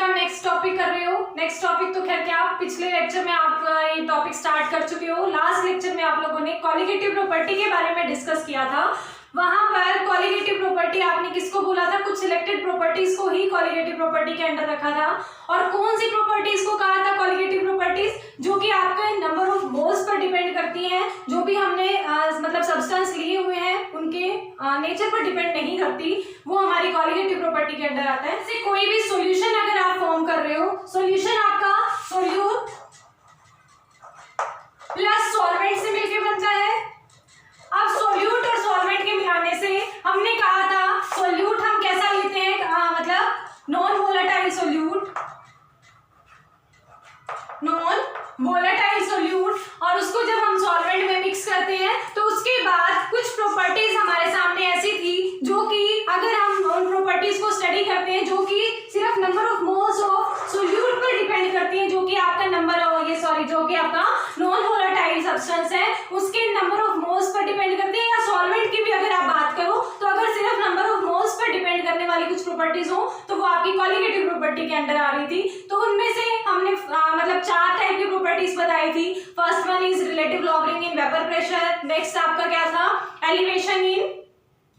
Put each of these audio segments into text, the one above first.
का next topic कर रहे हो। नेक्स्ट टॉपिक तो खैर क्या, पिछले लेक्चर में आप ये टॉपिक स्टार्ट कर चुके हो। लास्ट लेक्चर में आप लोगों ने कॉलिगेटिव प्रॉपर्टी के बारे में डिस्कस किया था। वहां पर कॉलिगेटिव प्रॉपर्टी आपने किसको बोला था, कुछ सिलेक्टेड प्रॉपर्टीज को ही कॉलिगेटिव प्रॉपर्टी के अंडर रखा था। और कौन सी प्रॉपर्टीज को कहा था कॉलिगेटिव प्रॉपर्टीज, जो कि आपका number of moles per depend करती हैं, जो भी हमने मतलब सब्सटेंस लिए हुए हैं उनके नेचर पर डिपेंड नहीं करती, वो हमारी कॉलिगेटिव प्रॉपर्टी के अंडर आता है। जैसे कोई भी सॉल्यूशन अगर आप फॉर्म कर रहे हो, सॉल्यूशन आपका सोल्यूट प्लस सॉल्वेंट से मिलकर बनता है। अब सोल्यूट और सॉल्वेंट के मिलाने से हमने कहा था सोल्यूट हम कैसा लेते हैं, मतलब non volatile solute, non volatile solute, और उसको जब हम सॉल्वेंट में मिक्स करते हैं तो उसके बाद कुछ प्रॉपर्टीज हमारे सामने ऐसी थी जो कि अगर हम उन प्रॉपर्टीज को स्टडी करते हैं जो कि सिर्फ number of moles of solute पर डिपेंड करती हैं, जो कि आपका जो कि आपका नॉन वोलेटाइल सब्सटेंस है उसके number of moles per depend करती है। या सॉल्वेंट की भी अगर आप बात करो तो अगर सिर्फ number of moles per depend करने वाली कुछ प्रॉपर्टीज हो तो वो आपकी कॉलिगेटिव प्रॉपर्टी के अंडर आ रही थी। तो उनमें से हमने मतलब 4 टाइप की प्रॉपर्टीज बताई थी। First one is relative lowering in vapour pressure, next आपका क्या था, elevation in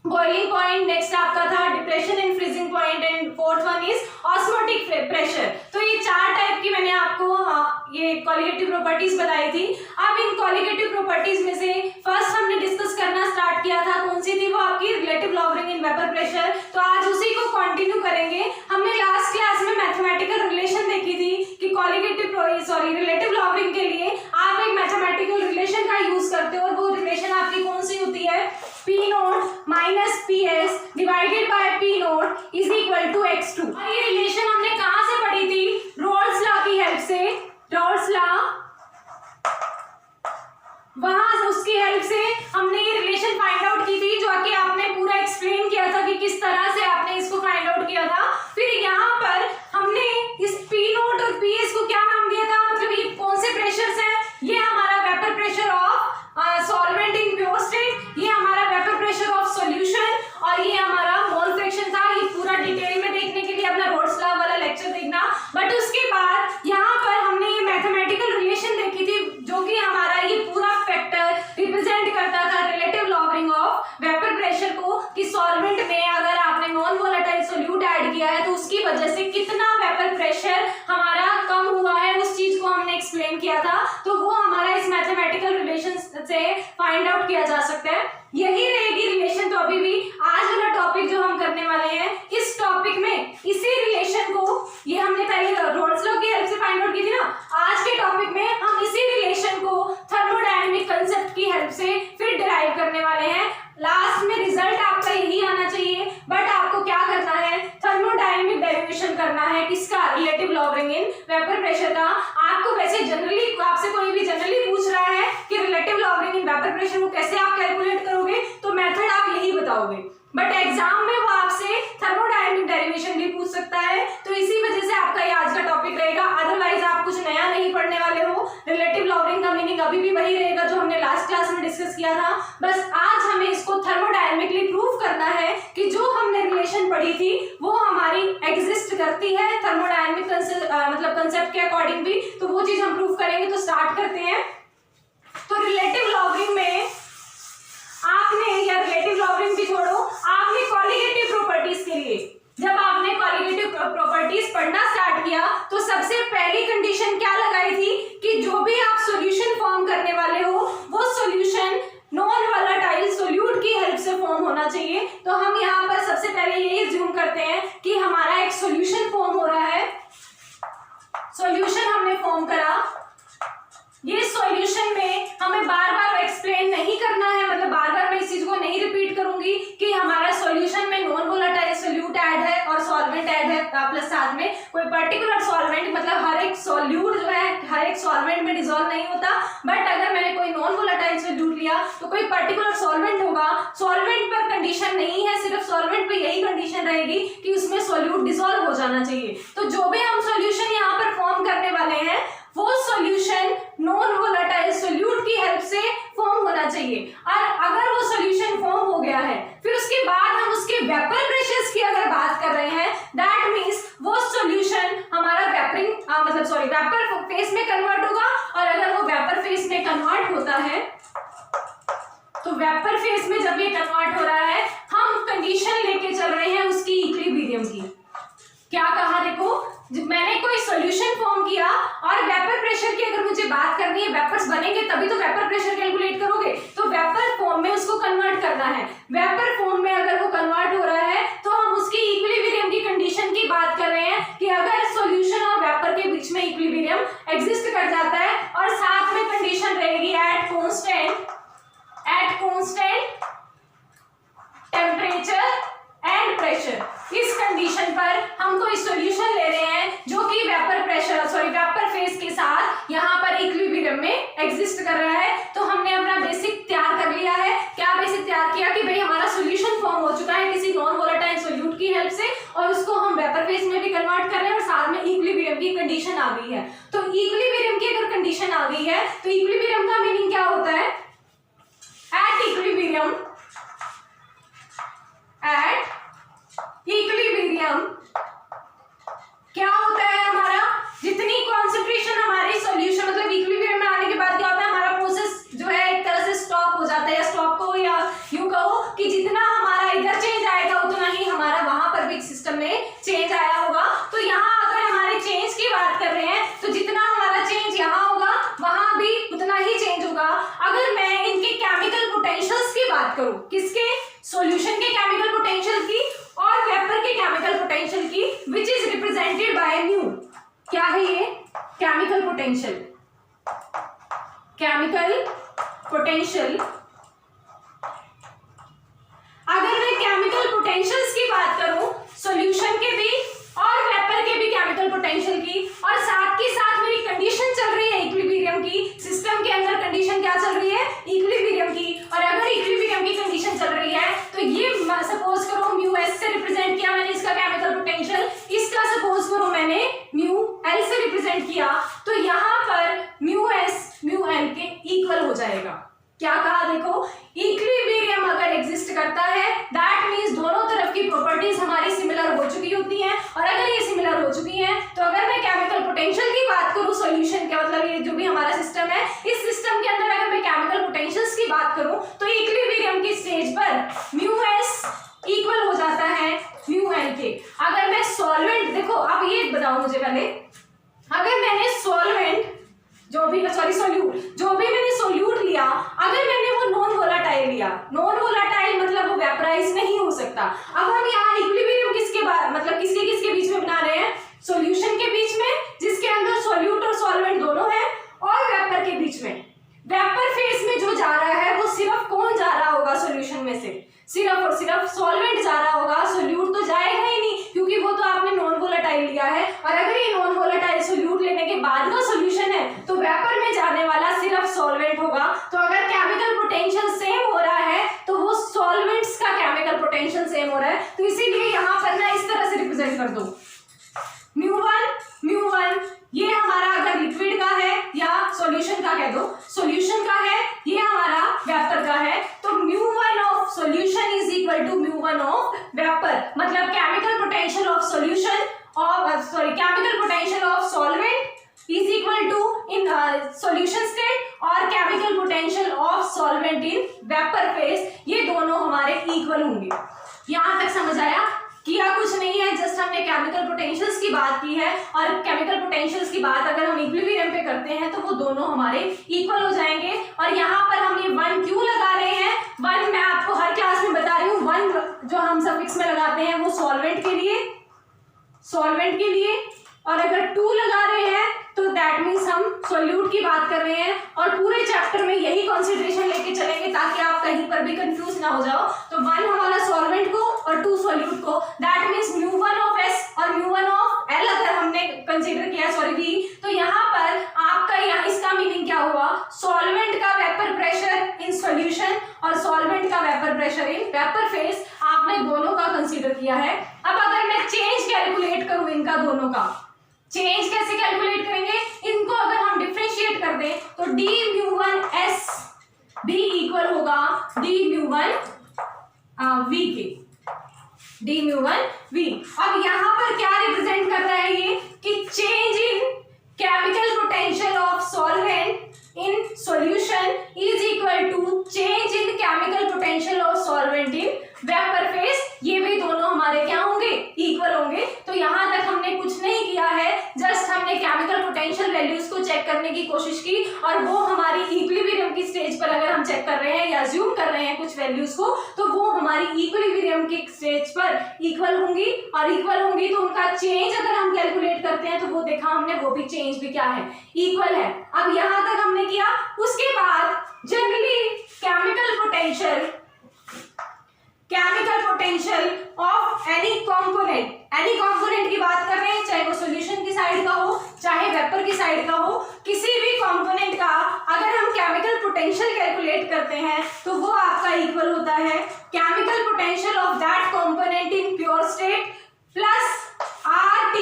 boiling point, next आपका था depression in freezing point, and fourth one is osmotic pressure. तो ये 4 टाइप की मैंने आपको ये कॉलिगेटिव प्रॉपर्टीज बताई थी। अब इन कॉलिगेटिव प्रॉपर्टीज में से फर्स्ट हमने डिस्कस करना स्टार्ट किया था, कौन सी थी, वो आपकी relative lowering in vapour pressure. तो आज उसी को कंटिन्यू करेंगे। हमने लास्ट क्लास में मैथमेटिकल रिलेशन देखी थी कि रिलेटिव लॉगरिंग के लिए आप एक मैथमेटिकल रिलेशन का यूज करते हो, और वो रिलेशन आपकी कौन सी होती है, P naught minus PS divided by P naught is equal to x2। और ये रिलेशन हमने कहां से पढ़ी थी, रोल्स लॉ की हेल्प से। रोल्स लॉ, वहां उसकी हेल्प से हमने ये रिलेशन फाइंड आउट की थी, जो कि आपने पूरा एक्सप्लेन किया था कि किस तरह से आपने इसको फाइंड आउट किया था। फिर यहाँ पर हमने इस P नोट और PS को क्या नाम दिया था, मतलब ये कौन से प्रेशर्स हैं, ये हमारा vapour pressure of solvent in pure state, ये हमारा वेपर प्रेशर ऑफ सॉल्यूशन, और ये हमारा मोल फ्रैक्शन था। ये पूरा डिटेल में देखने के लिए अपना रोल्स लॉ वाला लेक्चर देखना। बट उसके बाद यहाँ पर हमने ये मैथमेटिकल रिलेशन देखी थी, जो कि हमारा ये पूरा फैक्टर रिप्रेजेंट करता था रिलेटिव लॉगरिंग ऑफ वेपर प्रेशर को, कि सॉल्वेंट में अगर आपने नॉन वोलेटाइल सोल्यूट ऐड किया है तो उसकी वजह से कितना वेपर प्रेशर हमारा कम हुआ है, उस चीज को हमने एक्सप्लेन किया था। तो वो हमारा इस मैथमेटिकल रिलेशन से फाइंड आउट किया जा सकता है। यही रहेगी रिलेशन। तो अभी भी आज वाला टॉपिक जो हम करने वाले हैं, इस टॉपिक में इसी रिलेशन को, ये हमने पहले रोल्स लॉ की हेल्प से फाइंड आउट की थी ना, आज के टॉपिक में हम इसी रिलेशन को थर्मोडायनामिक कंसेप्ट की हेल्प से फिर डिराइव करने वाले हैं। लास्ट में रिजल्ट आपका यही आना चाहिए, बट आपको क्या करना है, थर्मोडायनामिक डेरिवेशन करना है, किसका, relative lowering in vapour pressure का। आपको वैसे जनरली, आपसे कोई भी जनरली पूछ रहा है कि relative lowering in vapour pressure को कैसे आप कैलकुलेट करोगे, तो मेथड आप यही बताओगे। बट एग्जाम में वो आपसे थर्मोडायनामिक डेरिवेशन भी पूछ सकता है। तो इसी वजह से आपका ये आज का टॉपिक रहेगा। अदरवाइज आप कुछ नया नहीं पढ़ने वाले हो। रिलेटिव लॉगरिंग का मीनिंग अभी भी वही रहेगा जो हमने लास्ट क्लास में डिस्कस किया था। बस आज हमें इसको थर्मोडायनामिकली प्रूव करना है कि जो हमने रिलेशन पढ़ी थी वो हमारी एग्जिस्ट करती है थर्मोडायनामिक मतलब कंसेप्ट के अकॉर्डिंग भी। तो वो चीज हम प्रूव करेंगे। तो स्टार्ट करते हैं। तो रिलेटिव लॉगरिंग में आपने, या रिलेटिव लॉगरिंग भी छोड़ो, आपने कॉलिगेटिव प्रॉपर्टीज के लिए जब आपने कॉलिगेटिव प्रॉपर्टीज पढ़ना स्टार्ट किया तो सबसे पहली कंडीशन क्या लगाई थी कि जो भी आप सॉल्यूशन फॉर्म करने वाले हो वो सॉल्यूशन नॉन वोलेटाइल सोल्यूट की हेल्प से फॉर्म होना चाहिए। तो हम यहाँ पर सबसे पहले यही अज्यूम करते हैं कि हमारा एक सॉल्यूशन फॉर्म हो रहा है। सॉल्यूशन हमने फॉर्म करा, ये सॉल्यूशन में हमें बार बार एक्सप्लेन नहीं करना है, मतलब बार बार मैं इस चीज को नहीं रिपीट करूंगी कि हमारा सॉल्यूशन में नॉन वोलेटाइल सोल्यूट ऐड है और सॉल्वेंट ऐड है, प्लस साथ में कोई पर्टिकुलर सॉल्वेंट, मतलब हर एक सोल्यूट जो है हर एक सॉल्वेंट में डिसॉल्व नहीं होता। बट अगर मैंने कोई नॉन वोलेटाइल सोल्यूट लिया तो कोई पर्टिकुलर सॉल्वेंट होगा, सॉल्वेंट पर कंडीशन नहीं है, सिर्फ सॉल्वेंट पे यही कंडीशन रहेगी कि उसमें सोल्यूट डिसॉल्व हो जाना चाहिए। तो जो भी हम सॉल्यूशन यहाँ पर फॉर्म करने वाले हैं वो सॉल्यूशन नॉन वोलेटाइल सोल्यूट की हेल्प से फॉर्म होना चाहिए। और अगर वो सॉल्यूशन फॉर्म हो गया है फिर उसके बाद हम उसके वेपर प्रेशर्स की अगर बात कर रहे हैं, दैट मींस वो सॉल्यूशन हम कन्वर्ट होता है, तो वेपर फेज में जब ये कन्वर्ट हो रहा है, हम कंडीशन लेके चल रहे हैं उसकी इक्विलिब्रियम की। क्या कहा देखो, मैंने कोई सॉल्यूशन फॉर्म किया और वेपर प्रेशर की अगर मुझे बात करनी है, वेपर्स बनेंगे तभी तो वेपर प्रेशर कैलकुलेट करोगे, तो वेपर फॉर्म में उसको कन्वर्ट करना है। वेपर फॉर्म में अगर वो कन्वर्ट हो रहा है तो हम उसकी इक्विलिब्रियम की कंडीशन की बात कर रहे हैं कि अगर सॉल्यूशन और वेपर के बीच में इक्विलिब्रियम एग्जिस्ट कर जाता है और साथ में कंडीशन रहेगी at constant temperature and pressure. इस कंडीशन पर हम कोई सॉल्यूशन ले रहे हैं जो कि वेपर फेज के साथ यहाँ पर इक्विलिब्रियम में एग्जिस्ट कर रहा है। तो हमने अपना बेसिक तैयार कर लिया है। क्या बेसिक तैयार किया कि भाई हमारा सॉल्यूशन फॉर्म हो चुका है किसी नॉन वोलेटाइल सॉल्यूट की हेल्प से, और उसको हम वेपर फेज में भी कन्वर्ट कर रहे हैं और साथ में इक्विलिब्रियम की कंडीशन आ गई है। तो इक्विलिब्रियम की अगर कंडीशन आ गई है तो इक्विलिब्रियम का मीनिंग क्या होता है, एट इक्विलिब्रियम क्या होता है हमारा, जितनी कॉन्सेंट्रेशन हमारी सॉल्यूशन मतलब इक्विलिब्रियम में आने के बाद क्या होता है, हमारा प्रोसेस जो है एक तरह से स्टॉप हो जाता है, या स्टॉप को या यूं कहो कि जितना हमारा इधर चेंज आएगा उतना ही हमारा वहां पर भी सिस्टम में चेंज आया होगा। तो यहाँ अगर हमारे चेंज की बात कर रहे हैं तो जितना हमारा चेंज यहाँ होगा वहां भी उतना ही चेंज होगा। अगर मैं इनके केमिकल पोटेंशियल्स की बात करूं, किसके, सॉल्यूशन के केमिकल पोटेंशियल की और वेपर के केमिकल पोटेंशियल की, which is represented by mu. क्या है ये, केमिकल पोटेंशियल। अगर मैं केमिकल पोटेंशियल्स की बात करूं, सॉल्यूशन के भी और वेपर के भी केमिकल पोटेंशियल की, और साथ के साथ मेरी कंडीशन चल रही है इक्विलिब्रियम की, सिस्टम के अंदर कंडीशन क्या चल रही है, इक्विलिब्रियम की। और अगर इक्विलिब्रियम की कंडीशन चल रही है तो ये सपोज करो म्यू एस से रिप्रेजेंट किया मैंने इसका केमिकल पोटेंशियल, इसका सपोज करो मैंने म्यू एल से रिप्रेजेंट किया, तो यहाँ पर म्यू एस म्यू एल के इक्वल हो जाएगा। क्या कहा देखो, इक्विलिब्रियम अगर एग्जिस्ट करता है दैट मींस दोनों तरफ की प्रॉपर्टीज हमारी सिमिलर हो चुकी होती हैं, और अगर ये सिमिलर हो चुकी हैं तो अगर मैं केमिकल पोटेंशियल की बात करूं सॉल्यूशन के, मतलब ये जो भी हमारा सिस्टम है, इस सिस्टम के अंदर अगर मैं केमिकल पोटेंशियल्स की बात करूं तो इक्विलिब्रियम की स्टेज पर म्यू एस इक्वल हो जाता है म्यू एल के। अगर मैं सॉल्वेंट, देखो अब ये बताओ मुझे पहले, अगर मैंने सॉल्वेंट जो भी मैंने सोल्यूट लिया, अगर मैंने वो नॉन वोलेटाइल लिया, नॉन वोलेटाइल मतलब वो वेपराइज नहीं हो सकता। अब हम यहाँ इक्विलिब्रियम किसके मतलब किसके बीच में बना रहे हैं, सॉल्यूशन के बीच में जिसके अंदर सोल्यूट और सॉल्वेंट दोनों हैं, और वेपर के बीच में। वेपर फेज में जो जा रहा है वो सिर्फ कौन जा रहा होगा सॉल्यूशन में से, सिर्फ और सिर्फ सॉल्वेंट जा रहा होगा, सोल्यूट तो जाएगा ही नहीं क्योंकि वो तो आपने नॉन वोलेटाइल लिया है। और अगर ये नॉन वोलेटाइल सोल्यूट लेने के बाद का सॉल्यूशन है तो वेपर में जाने वाला सिर्फ सॉल्वेंट होगा। तो अगर केमिकल पोटेंशियल सेम हो रहा है तो वो सॉल्वेंट्स का केमिकल पोटेंशियल सेम हो रहा है, तो इसीलिए यहाँ पर ना इस तरह से रिप्रेजेंट कर दो, म्यू वन ये हमारा अगर लिक्विड का है या सॉल्यूशन का कह दो, सॉल्यूशन का है, ये हमारा वेपर का है, तो mu one of solution is equal to mu one of vapour. मतलब chemical potential of solution chemical potential of solvent is equal to in solution state और chemical potential of solvent in vapour phase, ये दोनों हमारे equal होंगे। यहां तक समझ आया? किया कुछ नहीं है, जस्ट हमने केमिकल पोटेंशियल्स की बात की है, और केमिकल पोटेंशियल्स की बात अगर हम इक्विलिब्रियम पे करते हैं तो वो दोनों हमारे इक्वल हो जाएंगे। और यहाँ पर हम ये 1 क्यों लगा रहे हैं, 1 मैं आपको हर क्लास में बता रही हूँ, 1 जो हम सफिक्स में लगाते हैं वो सॉल्वेंट के लिए, और अगर 2 लगा रहे हैं तो दैट मीन्स हम सोल्यूट की बात कर रहे हैं। और पूरे चैप्टर में यही कंसीडरेशन लेके चलेंगे ताकि आप कहीं पर भी कंफ्यूज ना हो जाओ। तो 1 हमारा सॉल्वेंट को और 2 सोल्यूट को, that means mu one of S और म्यू वन ऑफ एल अगर हमने कंसीडर किया वी, तो यहाँ पर आपका इसका मीनिंग क्या हुआ, सॉल्वेंट का वेपर प्रेशर इन सॉल्यूशन और सॉल्वेंट का vapour pressure in vapour phase, आपने दोनों का कंसीडर किया है। अब अगर मैं चेंज कैलकुलेट करूं इनका दोनों का, चेंज कैसे कैलकुलेट करेंगे, इनको अगर हम डिफरेंशिएट कर दें तो डी म्यू वन एस भी इक्वल होगा डी म्यू वन वी के, डी म्यू वन वी। अब यहां पर क्या रिप्रेजेंट कर रहा है ये कि change in chemical potential of solvent in solution equal होंगे। तो यहाँ तक हमने कुछ नहीं किया है, जस्ट हमने केमिकल पोटेंशियल वैल्यूज को चेक करने की कोशिश की और वो हमारी इक्विलिब्रियम की स्टेज पर अगर हम चेक कर रहे हैं या अज्यूम कर रहे हैं कुछ वैल्यूज को, तो वो हमारी इक्विलिब्रियम की स्टेज पर इक्वल होंगी और इक्वल होंगी तो उनका चेंज अगर हम कैलकुलेट करते हैं तो वो देखा हमने, वो भी चेंज भी क्या है, इक्वल है। अब यहाँ तक हमने किया। उसके बाद generally chemical potential of any component की बात कर रहे हैं, चाहे वो सॉल्यूशन की साइड का हो चाहे वेपर की साइड का हो, किसी भी कंपोनेंट का अगर हम केमिकल पोटेंशियल कैलकुलेट करते हैं तो वो आपका इक्वल होता है chemical potential of that component in pure state plus RT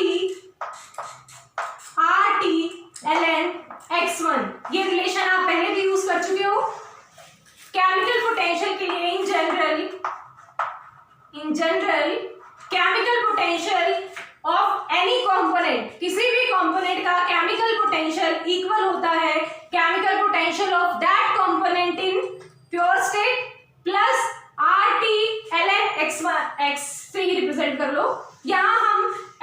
ln x1। ये रिलेशन आप पहले भी यूज कर चुके हो। केमिकल पोटेंशियल के लिए in general chemical potential of any component, किसी भी कंपोनेंट का केमिकल पोटेंशियल इक्वल होता है chemical potential of that component in pure state plus RT ln x1। x से ही रिप्रेजेंट कर लो, यहाँ हम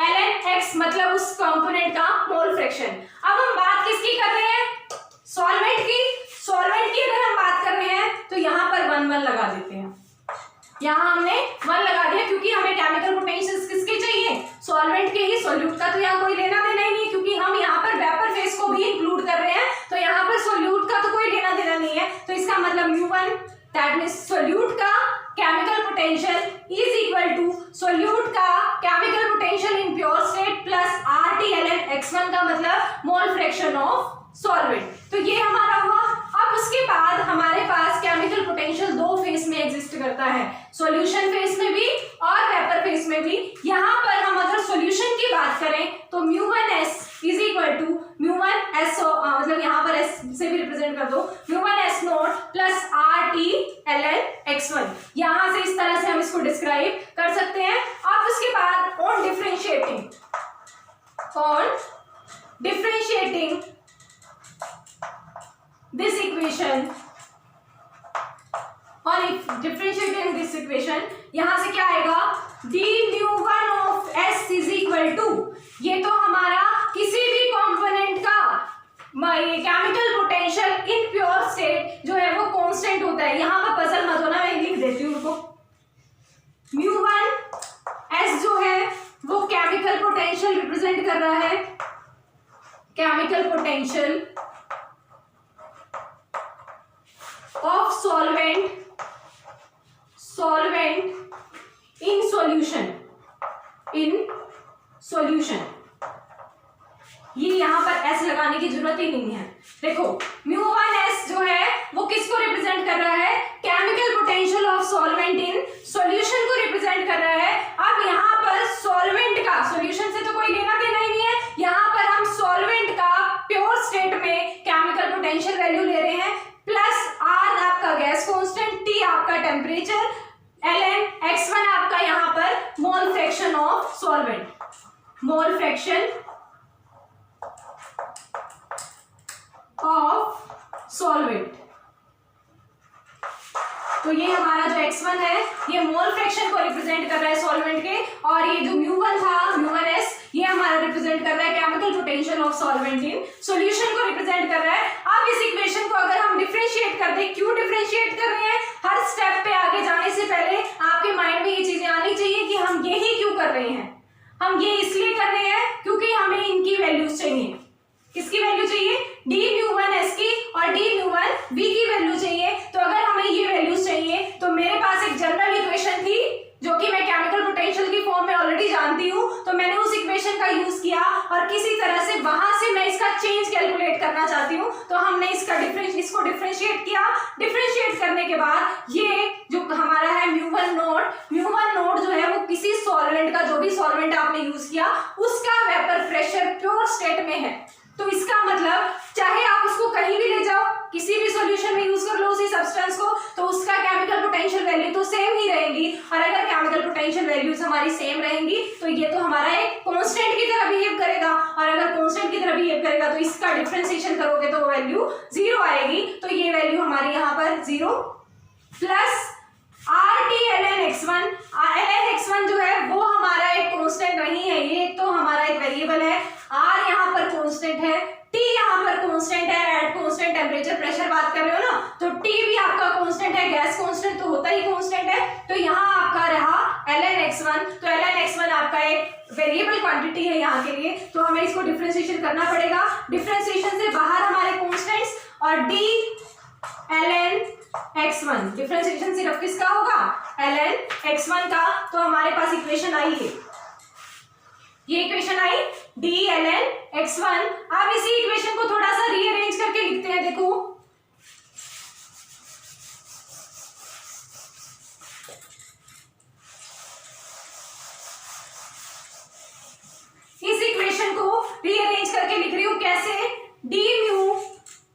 ln x मतलब उस कंपोनेंट का मोल फ्रैक्शन। अब हम बात किसकी कर रहे हैं, सॉल्वेंट की अगर हम बात कर रहे हैं तो यहाँ पर 1 लगा देते हैं। यहाँ हमने 1 लगा दिया क्योंकि हमें केमिकल पोटेंशियल किसके चाहिए, सॉल्वेंट के ही। सोल्यूट का तो यहाँ कोई लेना देना ही नहीं क्योंकि हम यहाँ पर वेपर फेज को भी इंक्लूड कर रहे हैं, तो यहाँ पर सोल्यूट का तो कोई लेना देना नहीं है। तो इसका मतलब μ1 दैट मींस सोल्यूट का chemical potential is equal to solute का chemical potential in pure state plus RT ln x1 का मतलब मोल फ्रैक्शन ऑफ सॉल्वेंट। तो ये हमारा हुआ। अब उसके बाद हमारे पास केमिकल पोटेंशियल 2 फेज में एग्जिस्ट करता है, सॉल्यूशन फेज में भी और वेपर फेज में भी। यहाँ पर हम अगर सॉल्यूशन की बात करें तो μ1s is equal to μ1s, मतलब यहाँ पर s से भी रिप्रेजेंट कर दो, μ1s not plus RT ln x1। यहाँ से इस तरह से हम इसको डिस्क्राइब कर सकते हैं। अब उसके बाद ऑन डिफरेंशिएटिंग this equation, यहां से क्या आएगा, d μ1 of s is equal to, ये तो हमारा किसी भी कंपोनेंट का chemical potential in pure state जो है वो कांस्टेंट होता है। यहाँ पर पजल मत होना, मैं लिख देती हूँ उनको। μ1s जो है वो केमिकल पोटेंशियल रिप्रेजेंट कर रहा है, chemical potential of solvent in solution. ये यहाँ पर s लगाने की जरूरत ही नहीं है। देखो μ1s जो है वो किसको रिप्रेजेंट कर रहा है, chemical potential of solvent in solution को रिप्रेजेंट कर रहा है। अब यहाँ पर सॉल्वेंट का, सॉल्यूशन से तो कोई लेना देना ही नहीं है, यहाँ पर हम सॉल्वेंट का प्योर स्टेट में केमिकल पोटेंशियल वैल्यू ले रहे हैं प्लस R आपका गैस कांस्टेंट, T आपका टेम्परेचर, ln x1 आपका यहाँ पर mole fraction of solvent, mole fraction of solvent. तो ये हमारा जो x1 है ये मोल फ्रैक्शन को रिप्रेजेंट कर रहा है सॉल्वेंट के, और ये जो μ1 था μ1s ये हमारा रिप्रेजेंट कर रहा है chemical potential of solvent in solution को रिप्रेजेंट कर रहा है। अब इस इक्वेशन को अगर हम डिफरेंशिएट कर दें, क्यों डिफरेंशिएट कर रहे हैं, हर स्टेप पे आगे जाने से पहले आपके माइंड में ये चीजें आनी चाहिए कि हम ये ही क्यों कर रहे हैं। हम ये इसलिए कर रहे हैं क्योंकि हमें इनकी वैल्यूज चाहिए। किसकी वैल्यू चाहिए, d μ1s की और d μ1v की वैल्यू चाहिए। तो अगर हमें ये वैल्यूज चाहिए तो मेरे पास एक जनरल इक्वेशन थी जो कि मैं केमिकल पोटेंशियल की फॉर्म में ऑलरेडी जानती हूँ, तो मैंने उस इक्वेशन का यूज किया और किसी तरह से वहां से मैं इसका चेंज कैलकुलेट करना चाहती हूँ, तो हमने इसको डिफरेंशिएट किया। डिफरेंशिएट करने के बाद ये जो हमारा है μ1 नोट जो है वो किसी सॉल्वेंट का, जो भी सॉल्वेंट आपने यूज किया उसका वेपर प्रेशर प्योर स्टेट में है। तो इसका मतलब चाहे आप उसको कहीं भी ले जाओ, किसी भी सॉल्यूशन में यूज कर लो उसी सब्सटेंस को, तो उसका केमिकल पोटेंशियल वैल्यू तो सेम ही रहेगी। और अगर केमिकल पोटेंशियल वैल्यूज हमारी सेम रहेंगी तो ये तो हमारा एक कांस्टेंट की तरह बिहेव करेगा, और अगर कांस्टेंट की तरह बिहेव करेगा तो इसका डिफरेंशिएशन करोगे तो वैल्यू 0 आएगी। तो ये वैल्यू हमारी यहाँ पर 0 प्लस RT ln x1 जो है वो हमारा एक कांस्टेंट नहीं है, ये तो हमारा एक वेरिएबल है। R यहाँ पर कांस्टेंट है, T यहाँ पर कांस्टेंट है, एट कांस्टेंट टेम्परेचर प्रेशर बात कर रहे हो ना, तो T भी आपका कांस्टेंट है, गैस कांस्टेंट तो होता ही कांस्टेंट है, तो यहाँ आपका रहा ln x1। तो ln x1 आपका एक वेरिएबल क्वांटिटी है यहाँ के लिए, तो हमें इसको डिफरेंशिएशन करना पड़ेगा। डिफरेंशिएशन से बाहर हमारे कांस्टेंट्स और D ln x1, डिफरेंशिएशन सिर्फ किसका होगा, ln x1 का। तो हमारे पास इक्वेशन आई है, ये इक्वेशन आई D ln x1। अब इसी इक्वेशन को थोड़ा सा रीअरेंज करके लिखते हैं। देखो इस इक्वेशन को रीअरेंज करके लिख रही हूं, कैसे, d म्यू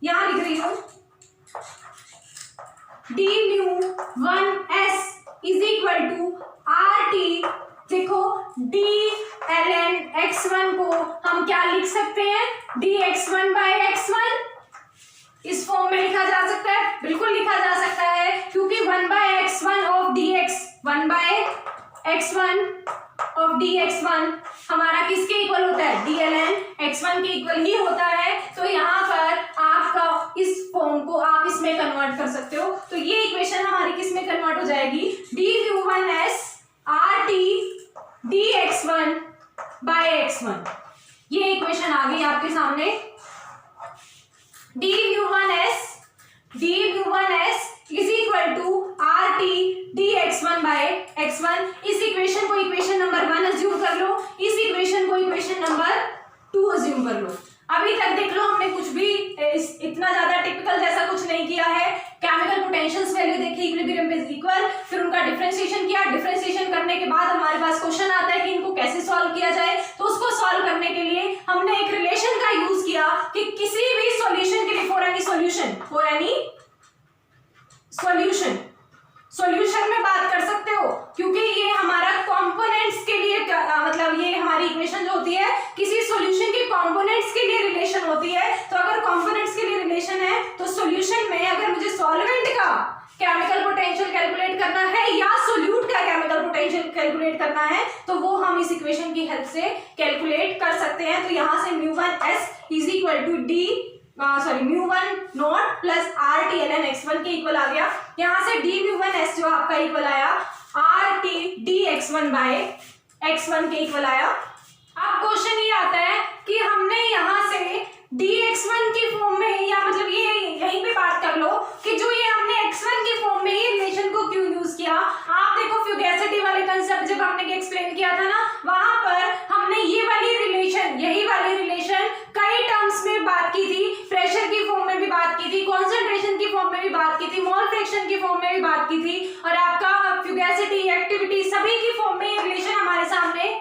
यहां लिख रही हूं d mu 1s is equal to RT। देखो d ln x1 को हम क्या लिख सकते हैं, dx1 by x1 इस फॉर्म में लिखा जा सकता है, बिल्कुल लिखा जा सकता है, क्योंकि 1 by x1 of dx 1 by x1 of dx1 हमारा किसके इक्वल होता है, d ln x1 के इक्वल ही होता है। तो यहाँ पर आपका इस फॉर्म को आप इसमें कन्वर्ट कर सकते हो, तो ये इक्वेशन हमारी किस में कन्वर्ट हो जाएगी, d u1s RT dx1 by x1। ये इक्वेशन आ गई आपके सामने, d u1s is equal to RT dx1 by x1। इस इक्वेशन को इक्वेशन नंबर 1 अज्यूम कर लो, इस इक्वेशन को इक्वेशन नंबर 2 अज्यूम कर लो। अभी तक देख लो हमने कुछ भी इतना ज्यादा टिपिकल जैसा कुछ नहीं किया है। केमिकल पोटेंशियल्स वैल्यू देखी, इक्विलिब्रियम पे इक्वल, फिर उनका डिफरेंशिएशन किया। डिफरेंशिएशन करने के बाद हमारे पास क्वेश्चन आता है कि इनको कैसे सॉल्व किया जाए, तो उसको सॉल्व करने के लिए हमने एक रिलेशन का यूज किया कि किसी भी सॉल्यूशन के लिए फॉर एनी सॉल्यूशन में बात कर सकते हो, क्योंकि ये हमारा कंपोनेंट्स के लिए मतलब ये हमारी इक्वेशन जो होती है किसी सॉल्यूशन के कंपोनेंट्स के लिए रिलेशन होती है। तो अगर कंपोनेंट्स के लिए रिलेशन है तो सॉल्यूशन में अगर मुझे सॉल्वेंट का केमिकल पोटेंशियल कैलकुलेट करना है या सोल्यूट का केमिकल पोटेंशियल कैलकुलेट करना है, तो वो हम इस इक्वेशन की हेल्प से कैलकुलेट कर सकते हैं। तो यहाँ से μ1s is equal to μ1 not plus RT ln x1 के इक्वल आ गया। यहाँ से d μ1s जो आपका इक्वल आया RT dx1 by x1 के इक्वल आया। अब क्वेश्चन ये आता है कि हमने यहाँ से dx1 की फॉर्म में, या मतलब ये यहीं पे बात कर लो कि जो ये हमने x1 की फॉर्म में ये रिलेशन को क्यों यूज किया। आप देखो फ्यूगैसिटी वाले कंसेप्ट जब हमने एक्सप्लेन किया था ना, वहां पर हमने ये वाली रिलेशन, यही वाली रिलेशन कई टर्म्स में बात की थी, प्रेशर की फॉर्म में भी बात की थी, कॉन्सेंट्रेशन की फॉर्म में भी बात की थी, मोल फ्रैक्शन की फॉर्म में भी बात की थी, और आपका फ्यूगैसिटी, एक्टिविटी, सभी की फॉर्म में ये रिलेशन हमारे सामने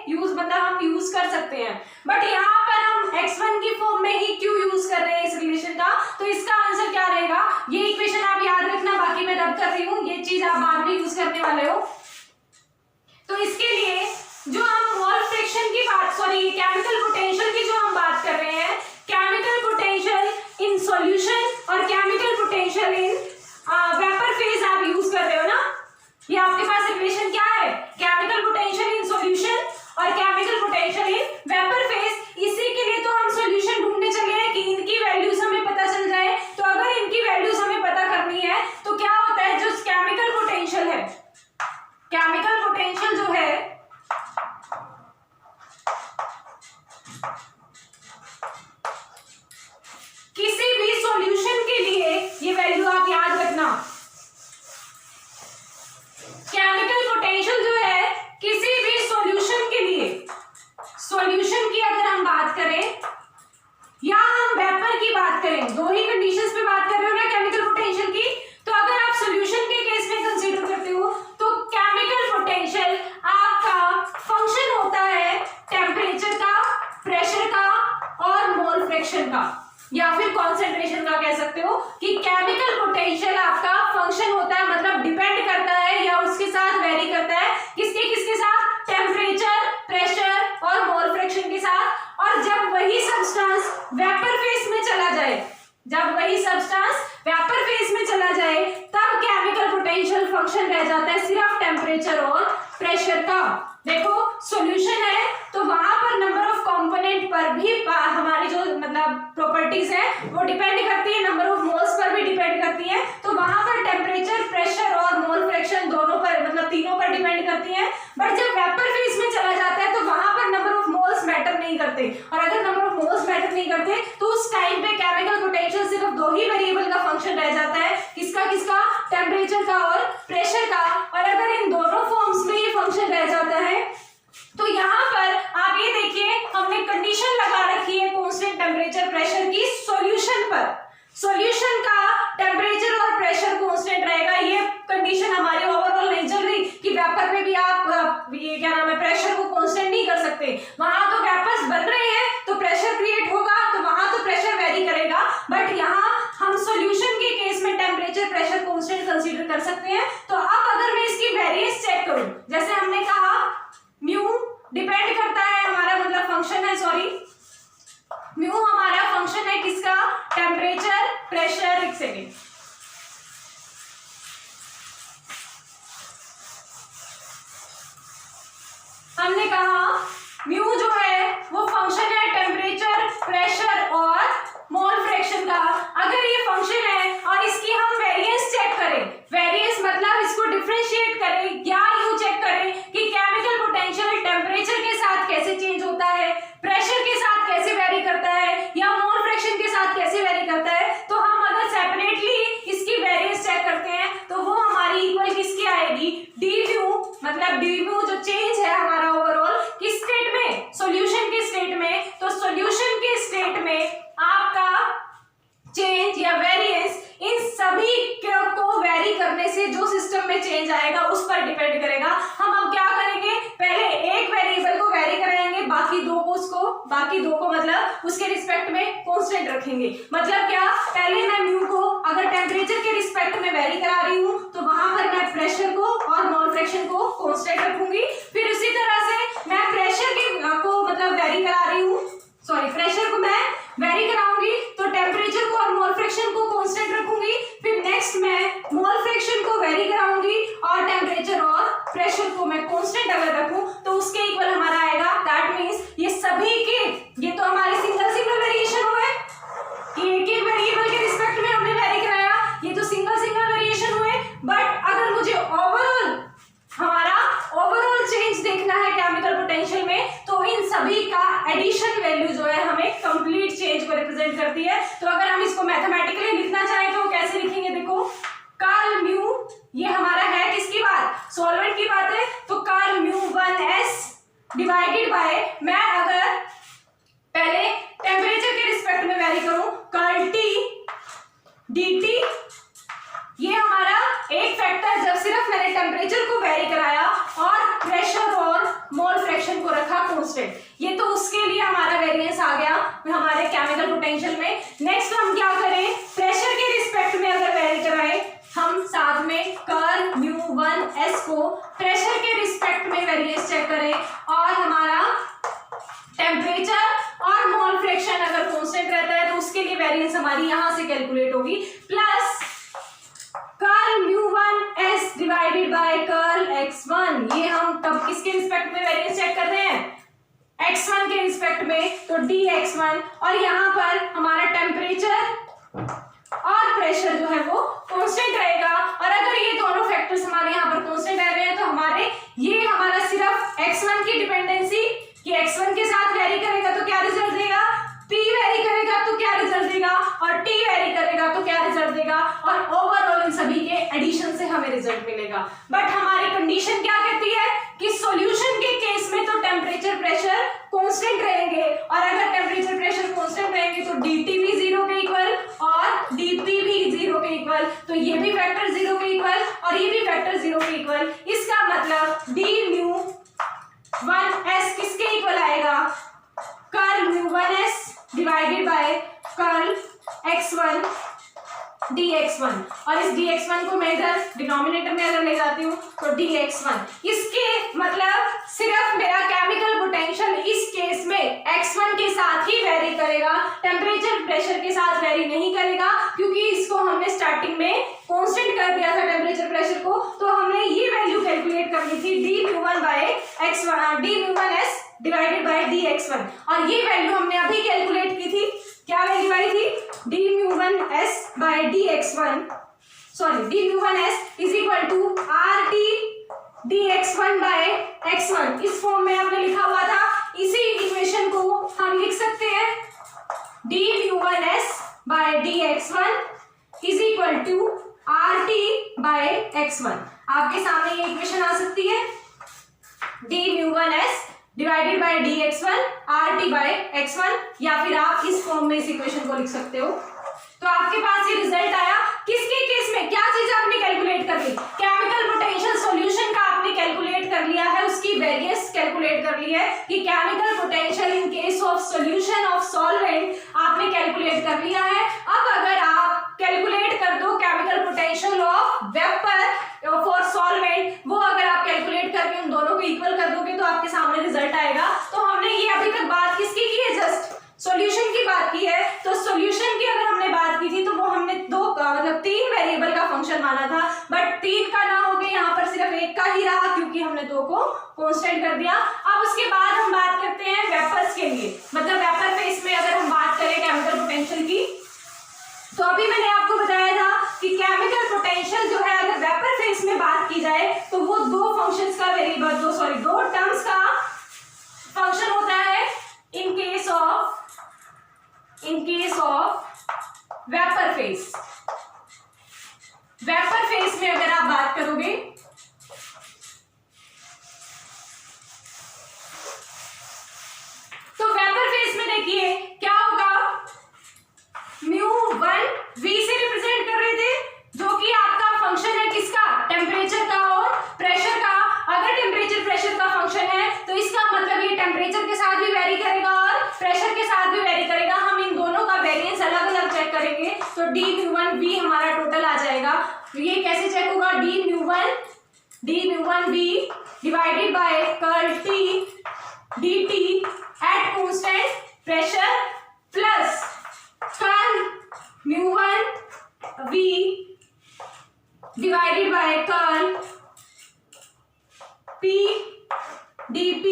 हम यूज कर सकते हैं। बट यहाँ पर हम x1 की फॉर्म में ही क्यों यूज कर रहे हैं इस रिलेशन का, तो इसका आंसर क्या रहेगा, ये इक्वेशन आप याद रखना, बाकी मैं रब कर रही हूँ, ये चीज आप बाद में यूज करने वाले हो। तो इसके लिए जो हम मोल फ्रैक्शन की बात, केमिकल पोटेंशियल की जो हम बात कर रहे हैं, केमिकल पोटेंशियल इन सॉल्यूशन और केमिकल पोटेंशियल इन वेपर फेज आप यूज कर रहे हो ना, ये आपके पास रिलेशन क्या है, केमिकल पोटेंशियल इन सॉल्यूशन और केमिकल पोटेंशियल इन वेपर फेज। इसी के लिए तो हम सॉल्यूशन ढूंढने चले हैं कि इनकी वैल्यूज हमें पता चल जाए। तो अगर इनकी वैल्यूज हमें पता करनी है तो क्या होता है, जो केमिकल पोटेंशियल है, केमिकल पोटेंशियल जो है किसी भी सॉल्यूशन के लिए, ये वैल्यू आप याद रखना, केमिकल पोटेंशियल जो है किसी भी सॉल्यूशन के लिए, सॉल्यूशन की अगर हम बात करें या हम वेपर की बात करें, दो ही कंडीशंस पे बात कर रहे हो ना केमिकल पोटेंशियल की, तो अगर आप सॉल्यूशन के केस में कंसीडर करते हो तो केमिकल पोटेंशियल आपका फंक्शन होता है टेम्परेचर का, प्रेशर का और मोल फ्रैक्शन का, या फिर कॉन्सेंट्रेशन का कह सकते हो कि केमिकल पोटेंशियल आपका फंक्शन होता है, मतलब डिपेंड करता है या उसके साथ वेरी करता है, किसके साथ, टेम्परेचर, प्रेशर और मोल फ्रैक्शन के साथ। और जब वही सब्सटेंस वेपर फेज में चला जाए, तब केमिकल पोटेंशियल फंक्शन रह जाता है डिपेंड करती है, नंबर ऑफ मोल्स पर भी डिपेंड करती है। तो वहां पर टेम्परेचर, प्रेशर और मोल फ्रैक्शन दोनों पर, मतलब तीनों पर डिपेंड करती है। बट जब वेपर फेज में चला जाता है तो वहां पर नंबर ऑफ मोल्स मैटर नहीं करते, और अगर नंबर ऑफ मोल्स मैटर नहीं करते तो उस टाइम पे केमिकल पोटेंशियल सिर्फ दो ही वेरिएबल का फंक्शन रह जाता है, किसका किसका, टेम्परेचर का और प्रेशर का। और अगर इन दोनों फॉर्म्स में ये फंक्शन रह जाता है तो यहाँ पर आप ये देखिए हमने कंडीशन लगा रखी है कांस्टेंट टेम्परेचर प्रेशर की सॉल्यूशन पर, सॉल्यूशन का टेम्परेचर और प्रेशर कांस्टेंट रहेगा। ये कंडीशन हमारी ओवरऑल नहीं चल रही कि वेपर में भी आप ये क्या नाम है प्रेशर को कांस्टेंट नहीं कर सकते, वहां तो वेपर्स बन रहे हैं तो प्रेशर क्रिएट होगा, तो वहां तो प्रेशर वेरी करेगा। बट यहाँ हम सॉल्यूशन के केस में टेम्परेचर प्रेशर कांस्टेंट कंसीडर कर सकते हैं। तो अब अगर मैं इसकी वेरिएंस चेक करूं, जैसे हमने कहा म्यू डिपेंड करता है, हमारा मतलब फंक्शन है, सॉरी म्यू हमारा फंक्शन है किसका, टेम्परेचर प्रेशर। एक सेकेंड, हमने कहा म्यू जो है वो फंक्शन है टेम्परेचर प्रेशर और मोल फ्रैक्शन का। अगर ये फंक्शन है और इसकी हम वेरिएंस चेक करें, वेरिएंस मतलब इसको डिफरेंशिएट करें या यूं चेक करें कि केमिकल पोटेंशियल टेम्परेचर के साथ कैसे चेंज होता है, प्रेशर के साथ कैसे वेरी करता है, या मोल फ्रैक्शन के साथ कैसे वेरी करता है। तो हम अगर सेपरेटली इसकी वेरिएंस चेक करते हैं तो वो हमारी इक्वल किसकी आएगी, डी म्यू, मतलब डी म्यू जो चेंज है हमारा ओवरऑल किस स्टेट में, सॉल्यूशन के स्टेट में। तो सॉल्यूशन के स्टेट में आपका चेंज या वेरिएंस इन सभी को वेरी करने से जो सिस्टम में चेंज आएगा उस पर डिपेंड करेगा। हम अब क्या करेंगे, पहले एक वेरिएबल को वेरी कराएंगे, बाकी दो को मतलब उसके रिस्पेक्ट में कांस्टेंट रखेंगे। मतलब क्या, पहले मैं म्यू को अगर टेम्परेचर के रिस्पेक्ट में वेरी करा रही हूं तो वहां पर मैं प्रेशर को और मोल फ्रैक्शन को कांस्टेंट रखूंगी। फिर उसी तरह से मैं प्रेशर को मतलब वेरी करा रही हूं, सॉरी प्रेशर को मैं वेरी कराऊंगी तो टेम्परेचर को और मोल फ्रैक्शन को कांस्टेंट रखूंगी। फिर नेक्स्ट मैं मोल फ्रैक्शन को वेरी कराऊंगी और टेम्परेचर और प्रेशर को मैं कांस्टेंट अगर रखूं तो उसके इक्वल हमारा आएगा। दैट मींस ये सभी के, ये तो हमारे सिंगल वेरिएशन हुए कि एक एक वेरिएबल के रिस्पेक्ट में हमने वेरी कराया, ये तो सिंगल वेरिएशन हुए। बट अगर मुझे ओवरऑल चेंज देखना है केमिकल पोटेंशियल में तो इन सभी का एडिशन वैल्यू जो है हमें कंप्लीट चेंज को रिप्रेजेंट करती है। तो अगर हम इसको मैथमेटिकली लिखना चाहें तो कैसे लिखेंगे, देखो कर्ल म्यू, ये हमारा है किसकी बात, सॉल्वेंट की बात है, तो curl mu 1s divided by, मैं अगर पहले टेम्परेचर के रिस्पेक्ट में वेरी करूं कर्ल टी dt, ये हमारा एक फैक्टर जब सिर्फ मैंने टेम्परेचर को वेरी कराया और प्रेशर और मोल फ्रैक्शन को रखा कांस्टेंट, ये तो उसके लिए हमारा वेरिएंस आ गया हमारे केमिकल पोटेंशियल में। नेक्स्ट हम क्या करें, प्रेशर के रिस्पेक्ट में अगर वेरी कराएं हम साथ में कर्ल म्यू 1s को प्रेशर के रिस्पेक्ट में वेरिएंस चेक करें और हमारा टेम्परेचर और मोल फ्रैक्शन अगर कांस्टेंट रहता है तो उसके लिए वेरिएंस हमारी यहां से कैलकुलेट होगी, plus curl mu 1s divided by curl x1। ये हम तब किसके रिस्पेक्ट में वेरिएंस चेक कर रहे हैं, x1 के रिस्पेक्ट में, तो dx1। और यहाँ पर हमारा टेम्परेचर और प्रेशर जो है वो कांस्टेंट रहेगा। और अगर ये दोनों फैक्टर्स हमारे यहाँ पर कांस्टेंट रह रहे हैं तो हमारा सिर्फ x1 की डिपेंडेंसी कि x1 के साथ वेरी करेगा तो क्या रिजल्ट देगा, p वेरी करेगा तो क्या रिजल्ट देगा, और t वेरी करेगा तो क्या रिजल्ट देगा, और ओवरऑल इन सभी के एडिशन से हमें रिजल्ट मिलेगा। बट हमारी कंडीशन क्या कहती है कि सॉल्यूशन के केस में तो टेम्परेचर प्रेशर कांस्टेंट रहेंगे, और अगर टेम्परेचर प्रेशर कांस्टेंट रहेंगे तो dt भी 0 के इक्वल और dp भी 0 के इक्वल, तो ये भी फैक्टर 0 के इक्वल और ये भी फैक्टर 0 के इक्वल। इसका मतलब d म्यू 1s किसके इक्वल आएगा, curl mu 1s divided by curl x1 dx1। और इस dx1 को मैं इधर डिनोमिनेटर में अगर ले जाती हूँ तो dx1, इसके मतलब सिर्फ मेरा केमिकल पोटेंशियल इस केस में x1 के साथ ही वेरी करेगा, टेम्परेचर प्रेशर के साथ वेरी नहीं करेगा, क्योंकि इसको हमने स्टार्टिंग में कांस्टेंट कर दिया था टेम्परेचर प्रेशर को। तो हमने ये वैल्यू कैलकुलेट करनी थी d mu 1s divided by dx1, और ये वैल्यू हमने अभी कैलकुलेट की थी क्या वैल्यू आई थी, d(μ1s by dx1, sorry d(μ1s is equal to RT dx1 by x1, इस फॉर्म में आपने लिखा हुआ था। इसी इक्वेशन को हम लिख सकते हैं d(μ1s by dx1 is equal to RT by x1। आपके सामने ये इक्वेशन आ सकती है, d(μ1s divided by dx1 RT by x1, या फिर आप इस फॉर्म में इस इक्वेशन को लिख सकते हो। तो आपके पास ये रिजल्ट आया। किसके केस में क्या चीज आपने कैलकुलेट कर ली, केमिकल पोटेंशियल सॉल्यूशन का आपने कैलकुलेट कर लिया है, उसकी वेरिएंस कैलकुलेट कर ली है कि chemical potential in case of solution of solvent आपने कैलकुलेट कर लिया है। अब अगर आप कैलकुलेट कर दो chemical potential of vapour for solvent, वो अगर आप कैलकुलेट करके उन दोनों को इक्वल कर दोगे तो आपके सामने रिजल्ट आएगा। तो हमने ये अभी तक बात किसकी की है, जस्ट सॉल्यूशन की बात की है। तो सॉल्यूशन की अगर हमने बात की थी तो वो हमने दो मतलब 3 वेरिएबल का फंक्शन माना था, बट 3 का ना होके यहाँ पर सिर्फ 1 का ही रहा क्योंकि हमने 2 को कांस्टेंट कर दिया। अब उसके बाद हम बात करते हैं वेपर्स के लिए, मतलब वेपर फेस में अगर हम बात करें केमिकल पोटेंशियल की, तो अभी मैंने आपको बताया था कि केमिकल पोटेंशियल जो है अगर वेपर फेस में बात की जाए तो वो दो फंक्शंस का वेरिएबल दो टर्म्स का फंक्शन होता है इन case of vapour face. Vapour face में अगर आप बात करोगे तो वेपर फेस में देखिए क्या होगा, μ1 v से रिप्रेजेंट कर रहे थे जो कि आपका फंक्शन है किसका, टेम्परेचर का और प्रेशर का। अगर टेम्परेचर प्रेशर का फंक्शन है तो इसका मतलब ये टेम्परेचर के साथ भी वेरी करेगा और प्रेशर के साथ भी वेरी करेगा। हम इन दोनों का वेरिएंस अलग अलग चेक करेंगे तो d(μ1v) हमारा टोटल आ जाएगा। ये कैसे चेक होगा, d(μ1v) divided by curl t dt at constant pressure plus curl μ1v divided by curl p dp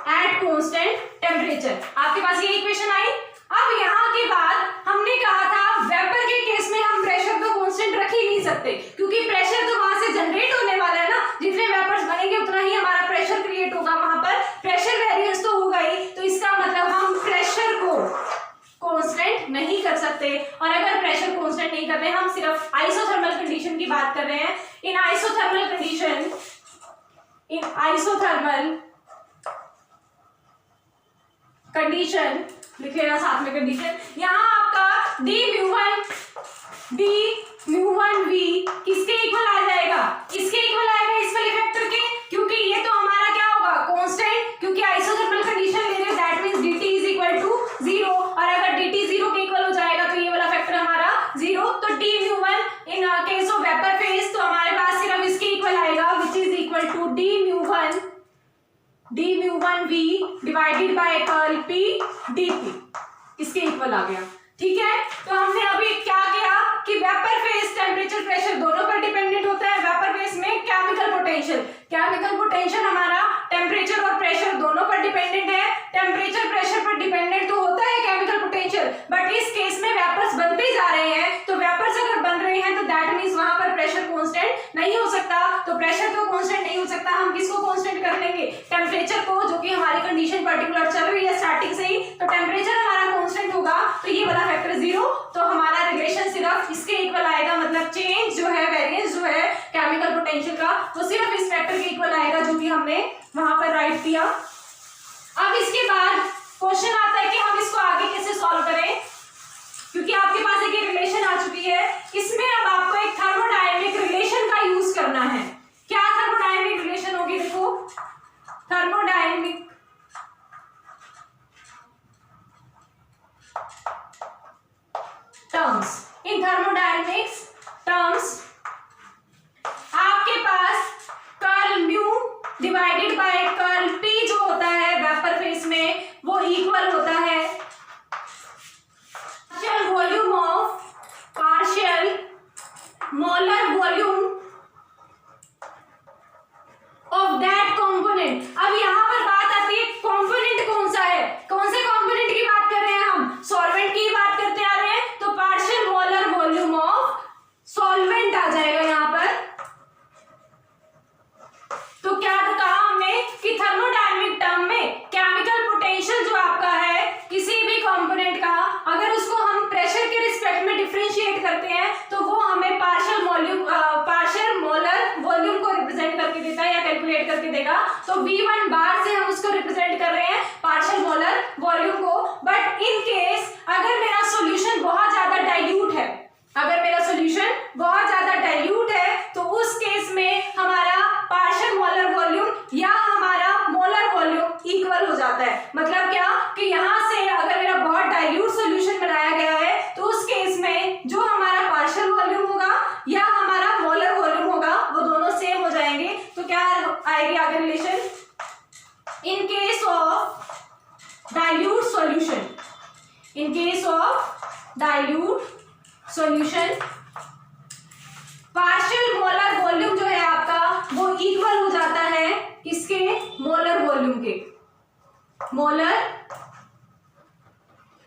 at constant temperature. आपके पास ये इक्वेशन आई। अब यहाँ के बाद हमने कहा था वेपर के केस में हम प्रेशर तो कांस्टेंट रख ही नहीं सकते क्योंकि प्रेशर तो वहां से जनरेट होने वाला है ना, जितने वेपर्स बनेंगे उतना ही हमारा प्रेशर क्रिएट होगा, वहां पर प्रेशर वेरिएंस तो होगा ही। तो इसका मतलब हम प्रेशर को कांस्टेंट नहीं कर सकते, और अगर प्रेशर कांस्टेंट नहीं कर रहे, हम सिर्फ आइसोथर्मल कंडीशन की बात कर रहे हैं। इन आइसोथर्मल कंडीशन लिख लेना साथ में कंडीशन। यहाँ आपका d(μ1v) किसके इक्वल आ जाएगा, इसके इक्वल आएगा इस वाले फैक्टर के, क्योंकि ये तो हमारा क्या होगा कांस्टेंट, क्योंकि आइसोथर्मल कंडीशन ले रहे हैं, that means dt is equal to 0, और अगर dt 0 के इक्वल हो जाएगा तो ये वाला फैक्टर हमारा 0। तो d(μ1) in case of vapour phase तो हमारे पास सिर्फ इसके इक्वल आएगा which is equal to d(μ1v) divided by curl p dp, इसके इक्वल आ गया। ठीक है, तो हमने अभी क्या किया कि वेपर फेज टेम्परेचर प्रेशर दोनों पर डिपेंडेंट होता है। वेपर फेज में केमिकल पोटेंशियल हमारा टेम्परेचर और प्रेशर दोनों पर डिपेंडेंट है। टेम्परेचर प्रेशर पर डिपेंडेंट तो होता है केमिकल पोटेंशियल, बट इस केस में वेपर्स बनते जा रहे हैं, तो वेपर्स अगर बन रहे हैं तो दैट मींस वहां पर प्रेशर कांस्टेंट नहीं हो सकता। तो प्रेशर तो कांस्टेंट नहीं हो सकता, हम किसको कांस्टेंट कर लेंगे, टेम्परेचर को, जो कि हमारी कंडीशन पर्टिकुलर चल रही है स्टार्टिंग से ही, तो टेम्परेचर हमारा कांस्टेंट होगा, तो ये वाला फैक्टर 0, तो हमारा रिलेशन सिर्फ इसके इक्वल आएगा, मतलब चेंज जो है, वेरिएंस जो है केमिकल पोटेंशियल का, वो सिर्फ इस फैक्टर के इक्वल आएगा जो कि हमने वहां पर राइट किया। अब इसके बाद क्वेश्चन आता है कि हम इसको आगे कैसे सॉल्व करें, क्योंकि आपके पास एक रिलेशन आ चुकी है, इसमें अब आपको एक थर्मोडायनेमिक रिलेशन का यूज करना है। क्या थर्मोडायनेमिक रिलेशन होगी, देखो थर्मोडायनेमिक कि यहाँ से अगर मेरा बहुत डाइल्यूट सॉल्यूशन बनाया गया है तो उस केस में जो हमारा पार्शियल वॉल्यूम होगा या हमारा मोलर वॉल्यूम होगा वो दोनों सेम हो जाएंगे। तो क्या आएगी आगे relation, in case of dilute solution, in case of dilute solution partial molar volume जो है आपका वो इक्वल हो जाता है किसके, मोलर वॉल्यूम के, मोलर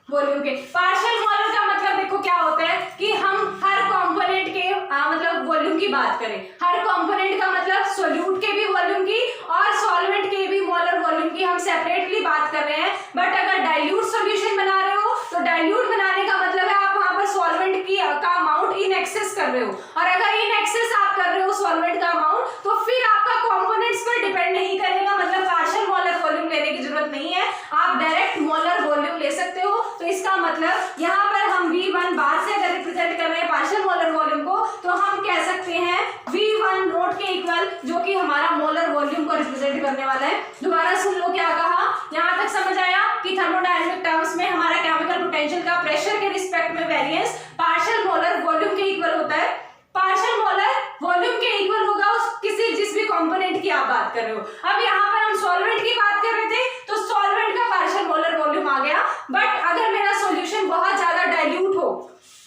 वॉल्यूम के। पार्शियल मोलर का मतलब देखो क्या होता है कि हम हर कंपोनेंट के मतलब वॉल्यूम की बात करें, हर कंपोनेंट का मतलब सोल्यूट के भी वॉल्यूम की और सॉल्वेंट के भी मोलर वॉल्यूम की हम सेपरेटली बात कर रहे हैं। बट अगर डाइल्यूट सॉल्यूशन बना रहे हो तो डाइल्यूट बनाने का मतलब है आप वहां पर सॉल्वेंट की का अमाउंट इन एक्सेस कर रहे हो, और अगर इन एक्सेस आप कर रहे हो सॉल्वेंट का अमाउंट तो फिर आपका कंपोनेंट्स पर डिपेंड नहीं करेगा, मतलब पार्शियल मोलर वॉल्यूम लेने की जरूरत नहीं है, आप डायरेक्ट मोलर वॉल्यूम ले सकते हो। तो इसका मतलब यहाँ पर हम V1 बार से अगर रिप्रेजेंट कर रहे हैं पार्शियल मोलर वॉल्यूम को तो हम कह सकते हैं V1 नोट के इक्वल, जो कि हमारा मोलर वॉल्यूम को रिप्रेजेंट करने वाला है। दोबारा सुन लो क्या कहा, यहाँ तक समझ आया कि थर्मोडायनामिक टर्म्स में हमारा केमिकल पोटेंशियल का प्रेशर के रिस्पेक्ट में वेरिएंस पार्शियल मोलर वॉल्यूम के इक्वल होता है। पार्शियल मोलर वॉल्यूम के इक्वल होगा उस किसी जिस भी कंपोनेंट की आप बात कर रहे हो। अब यहाँ पर हम सॉल्वेंट की बात कर रहे थे तो सॉल्वेंट का पार्शियल मोलर वॉल्यूम आ गया। बट अगर मेरा सॉल्यूशन बहुत ज्यादा डाइल्यूट हो,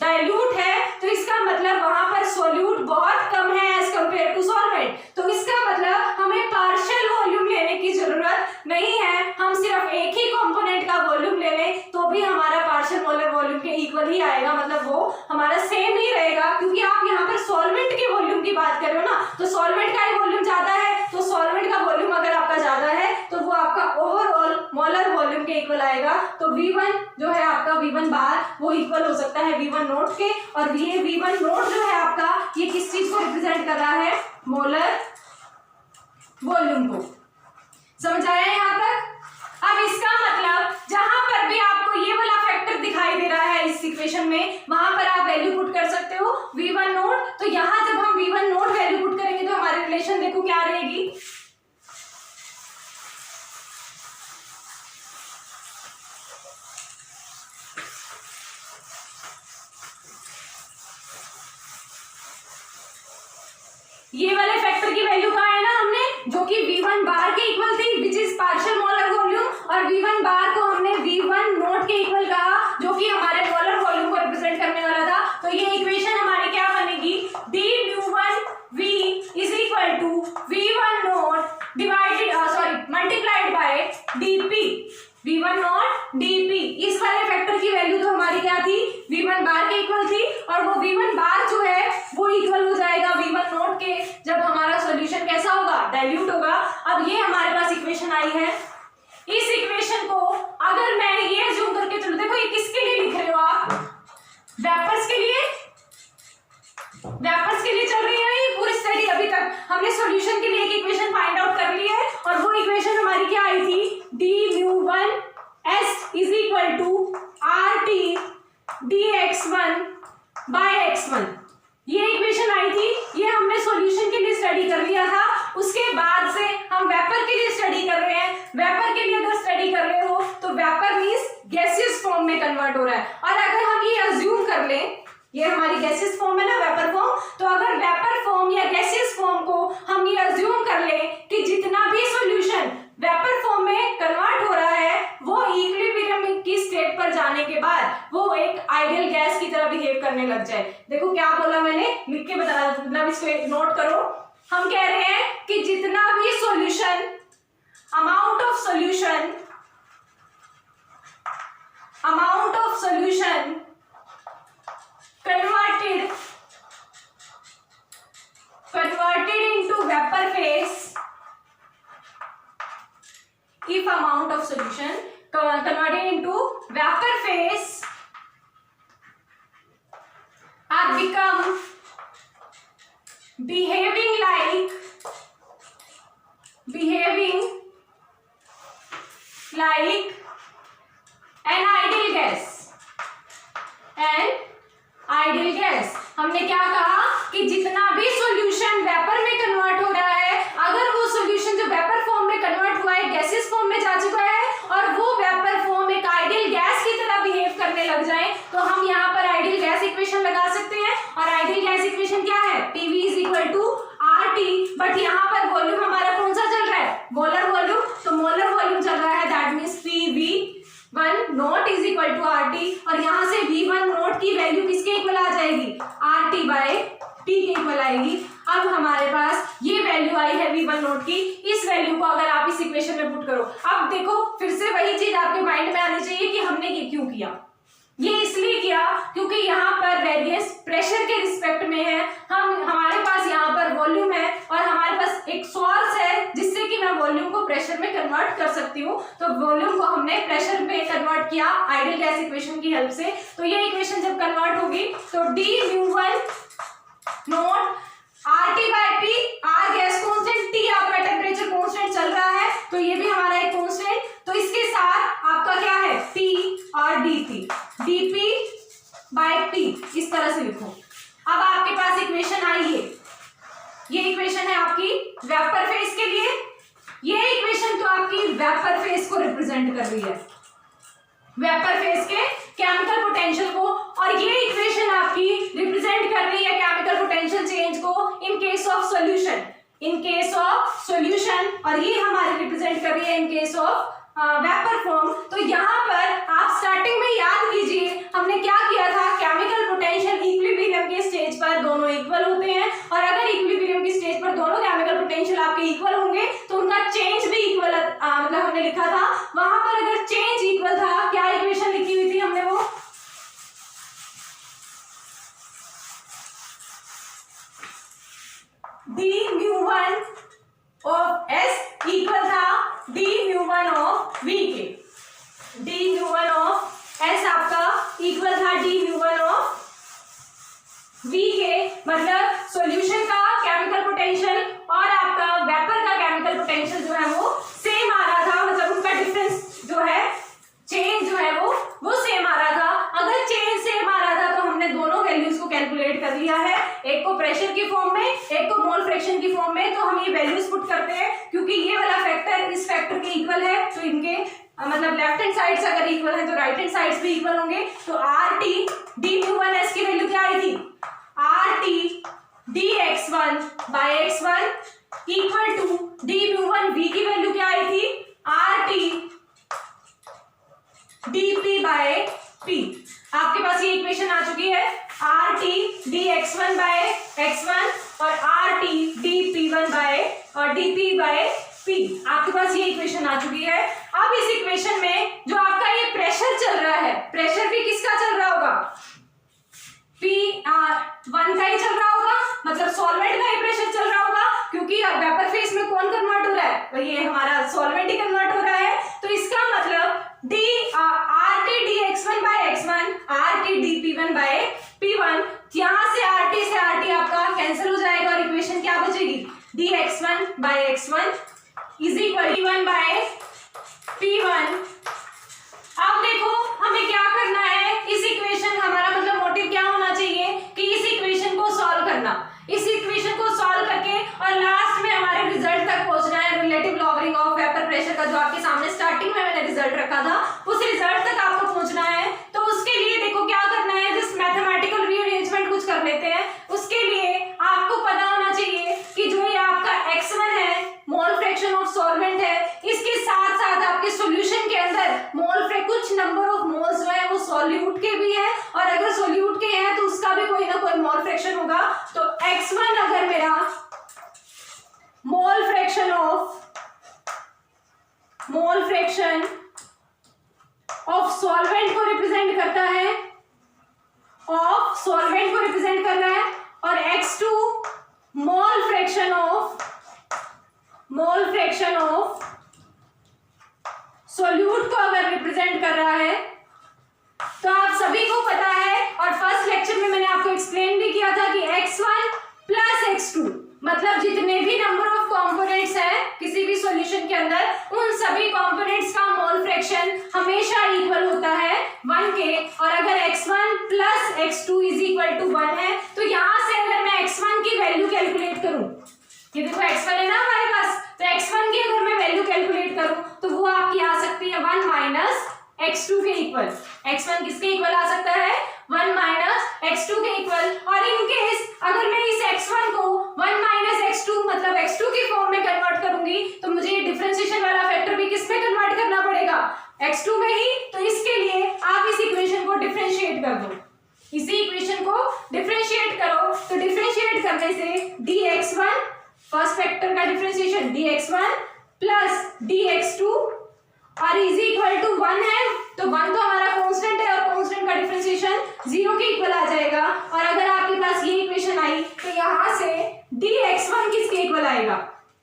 डाइल्यूट है तो इसका मतलब वहां पर सोल्यूट बहुत कम है एज कंपेयर टू सॉल्वेंट, तो इसका मतलब हमें पार्शियल वॉल्यूम लेने की जरूरत नहीं है, हम सिर्फ एक ही कंपोनेंट का वॉल्यूम ले लें तो भी हमारा पार्शियल मोलर वॉल्यूम के इक्वल ही आएगा, मतलब वो हमारा सेम ही रहेगा, क्योंकि आप यहाँ पर सॉल्वेंट के वॉल्यूम की बात कर रहे हो ना, तो सॉल्वेंट का ही वॉल्यूम ज्यादा है, तो सॉल्वेंट का वॉल्यूम अगर आपका ज्यादा है तो वो आपका ओवरऑल मोलर वॉल्यूम के इक्वल आएगा। तो V1 जो है आपका V1 बार वो इक्वल हो सकता है V1 नोट के, और ये V1 नोट जो है आपका ये किस चीज को रिप्रेजेंट कर रहा है, मोलर वॉल्यूम को। समझ आया यहाँ तक? अब इसका मतलब जहां पर भी आपको ये वाला फैक्टर दिखाई दे रहा है इस इक्वेशन में, वहां पर आप वैल्यू पुट कर सकते हो V1 नोट। तो यहां जब हम V1 नोट वैल्यू पुट करेंगे तो हमारी रिलेशन देखो क्या रहेगी, ये वाले फैक्टर की वैल्यू कहा है ना हमने, जो कि V1 बार के इक्वल थी which is partial molar volume, और V1 बार को हमने V1 नोट के इक्वल कहा जो कि हमारे मोलर वॉल्यूम को रिप्रेजेंट करने वाला था। तो ये इक्वेशन हमारी क्या बनेगी, dμ1V is equal to V1 naught divided multiplied by dP, V1 naught dP। इस वाले फैक्टर की वैल्यू तो हमारी क्या थी, V1 बार के इक्वल थी, और वो V1 बार जो है वो इक्वल हो जाएगा V1 नोट के जब हमारा सॉल्यूशन कैसा होगा, डाइल्यूट होगा। अब ये हमारे पास इक्वेशन आई है, इस इक्वेशन को अगर मैं ये अज्यूम करके चलूं, देखो ये किसके लिए लिख रहे हो आप, वेपर्स के लिए, वेपर्स के लिए चल रही है ये पूरी स्टडी। अभी तक हमने सॉल्यूशन के लिए एक इक्वेशन फाइंड आउट कर ली है, और वो इक्वेशन हमारी क्या आई थी, dμ1s is equal to RT dx1 by x1, ये इक्वेशन आई थी। ये हमने सॉल्यूशन के लिए स्टडी कर लिया था, उसके बाद से हम वेपर के लिए स्टडी कर रहे हैं। वेपर के लिए अगर स्टडी कर रहे हो तो वेपर मींस गैसियस फॉर्म में कन्वर्ट हो रहा है, और अगर हम ये अज्यूम कर लें, ये हमारी गैसियस फॉर्म है ना वेपर फॉर्म, तो अगर वेपर फॉर्म या गैसियस फॉर्म को हम ये अज्यूम कर लें कि जितना भी सॉल्यूशन वेपर फॉर्म में कन्वर्ट हो रहा है वो इक्विलिब्रियम की स्टेट पर जाने के बाद वो एक आइडियल गैस की तरह बिहेव करने लग जाए। देखो क्या बोला मैंने, लिख के बता, मतलब इसको नोट करो। हम कह रहे हैं कि जितना भी solution, amount of solution converted into vapor phase, if amount of solution converted into vapor phase are become behaving like an ideal gas, हमने क्या कहा कि जितना भी सॉल्यूशन वेपर में कन्वर्ट हो रहा है, अगर वो सॉल्यूशन जो वेपर फॉर्म में कन्वर्ट हुआ है गैसियस फॉर्म में जा चुका है और वो वेपर फॉर्म एक तो हम यहाँ पर आइडियल गैस इक्वेशन लगा सकते हैं, और आइडियल गैस इक्वेशन क्या है, PV is equal to RT। But यहाँ पर वॉल्यूम हमारा कौन सा चल रहा है, मोलर वॉल्यूम, तो मोलर वॉल्यूम चल रहा है, that means PV1 naught is equal to RT, और यहाँ से V1 नॉट की वैल्यू किसके इक्वल आ जाएगी, RT बाय T के इक्वल आएगी। अब हमारे पास ये वैल्यू आई है V1 नोट की, इस वैल्यू को अगर आप इस इक्वेशन में पुट करो, अब देखो फिर से वही चीज आपके माइंड में आनी चाहिए कि हमने ये क्यों किया। ये इसलिए किया क्योंकि यहाँ पर वेरिएंस प्रेशर के रिस्पेक्ट में है, हमारे पास यहाँ पर वॉल्यूम है और हमारे पास एक सोर्स है जिससे कि मैं वॉल्यूम को प्रेशर में कन्वर्ट कर सकती हूँ। तो वॉल्यूम को हमने प्रेशर में कन्वर्ट किया आइडियल गैस इक्वेशन की हेल्प से। तो ये इक्वेशन जब कन्वर्ट होगी तो d naught RT by P, R gas constant, T आपका टेम्परेचर कांस्टेंट चल रहा है, तो ये भी हमारा एक कांस्टेंट, तो इसके साथ आपका क्या है P और dP, dP बाय P, इस तरह से लिखो। अब आपके पास इक्वेशन आई है, ये इक्वेशन है आपकी वेपर फेज के लिए, ये इक्वेशन तो आपकी वेपर फेज को रिप्रेजेंट कर रही है, वेपर फेज के केमिकल पोटेंशियल को, और ये इक्वेशन आपकी रिप्रेजेंट कर रही है केमिकल पोटेंशियल चेंज को इन case of solution, in case of solution, और ये हमारी रिप्रेजेंट कर रही है इन केस ऑफ वेपर फॉर्म। तो यहाँ पर आप स्टार्टिंग में याद कीजिए हमने क्या किया था, केमिकल पोटेंशियल इक्विलिब्रियम के स्टेज पर दोनों इक्वल होते हैं, और अगर इक्विलिब्रियम की स्टेज पर दोनों केमिकल पोटेंशियल आपके इक्वल होंगे तो उनका चेंज भी इक्वल, मतलब हमने लिखा था वहां पर अगर चेंज इक्वल था, क्या इक्वेशन लिखी हुई थी हमने, वो d mu1 of S equal था d mu1 ऑफ V के, d mu1 ऑफ S आपका इक्वल था d mu1 ऑफ V के, मतलब सॉल्यूशन का केमिकल पोटेंशियल और आपका वेपर का केमिकल पोटेंशियल जो है वो सेम आ रहा था, मतलब उनका डिफरेंस जो है, चेंज जो है वो सेम आ रहा था। अगर चेंज सेम आ रहा था तो हमने दोनों वैल्यूज को कैलकुलेट कर लिया है, एक को प्रेशर की फॉर्म में, एक को मोल फ्रैक्शन की फॉर्म में, तो हम ये वैल्यूज पुट करते हैं क्योंकि ये वाला फैक्टर इस फैक्टर के इक्वल है, तो इनके मतलब लेफ्ट हैंड साइड्स अगर इक्वल है तो राइट हैंड साइड्स भी इक्वल होंगे। तो RT d mu1 S की वैल्यू क्या आई थी, RT dx1 by x1 equal to d mu1 V की वैल्यू क्या आई थी, RT dP बाय P। आपके पास ये इक्वेशन आ चुकी है, RT dx1 बाय x1 और RT dP1 बाय और dP बाय P, आपके पास ये इक्वेशन आ चुकी है। अब इस इक्वेशन में जो आपका ये प्रेशर चल रहा है, प्रेशर भी किसका चल रहा होगा, P1 का ही चल रहा होगा, मतलब सॉल्वेंट का ही प्रेशर चल रहा होगा, क्योंकि वेपर फेज में कौन कन्वर्ट हो रहा है, तो ये हमारा सॉल्वेंट ही कन्वर्ट हो रहा है। तो इसका मतलब RT dx1 by x1, RT dP1 bye P1, यहाँ से RT आपका कैंसिल हो जाएगा और इक्वेशन क्या बचेगी, dx1 by x1 is equal P1 bye P1। अब देखो हमें क्या करना है, इस इक्वेशन, हमारा मतलब मोटिव क्या होना चाहिए कि इस इक्वेशन को सॉल्व करना, इस इक्वेशन को सॉल्व करके और लास्ट में हमारे रिजल्ट तक पहुंचना है, रिलेटिव लॉगरिंग ऑफ वेपर प्रेशर का जो आपके सामने स्टार्टिंग में मैंने रिजल्ट रखा था, उस रिजल्ट तक आपको पहुंचना है। तो उसके लिए देखो क्या करना है, जिस मैथमेटिकल रीअरेंजमेंट कुछ कर लेते हैं। उसके लिए आपको पता होना चाहिए कि जो ये आपका x1 है, मोल फ्रैक्शन ऑफ सॉल्वेंट है, इसके साथ साथ आपके सॉल्यूशन के अंदर मोल फ्रैक्शन, कुछ नंबर ऑफ मोल्स जो है वो सॉल्यूट के भी है, और अगर सॉल्यूट के हैं तो उसका भी कोई ना कोई मोल फ्रैक्शन होगा। तो x1 अगर मेरा मोल फ्रैक्शन ऑफ सॉल्वेंट को रिप्रेजेंट करता है, ऑफ सॉल्वेंट को रिप्रेजेंट कर रहा है, और x2 mole fraction of solute को अगर रिप्रेजेंट कर रहा है, तो आप सभी को पता है और फर्स्ट लेक्चर में मैंने आपको एक्सप्लेन भी किया था कि x1 प्लस x2 मतलब जितने भी नंबर ऑफ कंपोनेंट्स हैं किसी भी सॉल्यूशन के अंदर, उन सभी कंपोनेंट्स का मोल फ्रैक्शन हमेशा इक्वल होता है 1 के। और अगर x1 plus x2 is equal to 1 है, तो यहाँ से अगर मैं x1 की वैल्यू कैलकुलेट करूं, ये देखो x1 है ना हमारे पास, तो x1 की अगर मैं वैल्यू कैलकुलेट करूं तो वो आपकी आ सकती है 1 माइनस x2 के इक्वल। x1 किसके इक्वल आ सकता है? 1 माइनस x2 के इक्वल। और इन केस अगर मैं इस x1 को 1 माइनस x2 मतलब x2 की फॉर्म में कन्वर्ट करूंगी तो मुझे ये डिफरेंशिएशन वाला फैक्टर भी किस में कन्वर्ट करना पड़ेगा? x2 में ही। तो इसके लिए आप इस इक्वेशन को डिफरेंशिएट कर दो, इसी इक्वेशन को डिफरेंशिएट करो। तो डिफरेंशिएट करने से dx1 फर्स्ट फैक्टर का डिफरेंशिएशन dx1 प्लस dx2 और इज इक्वल टू 1 है, तो 1 तो हमारा कांस्टेंट है और कांस्टेंट का डिफरेंशिएशन 0 के इक्वल आ जाएगा। और अगर आपके पास ये इक्वेशन आई तो यहाँ से dx1 किसके इक्वल आएगा?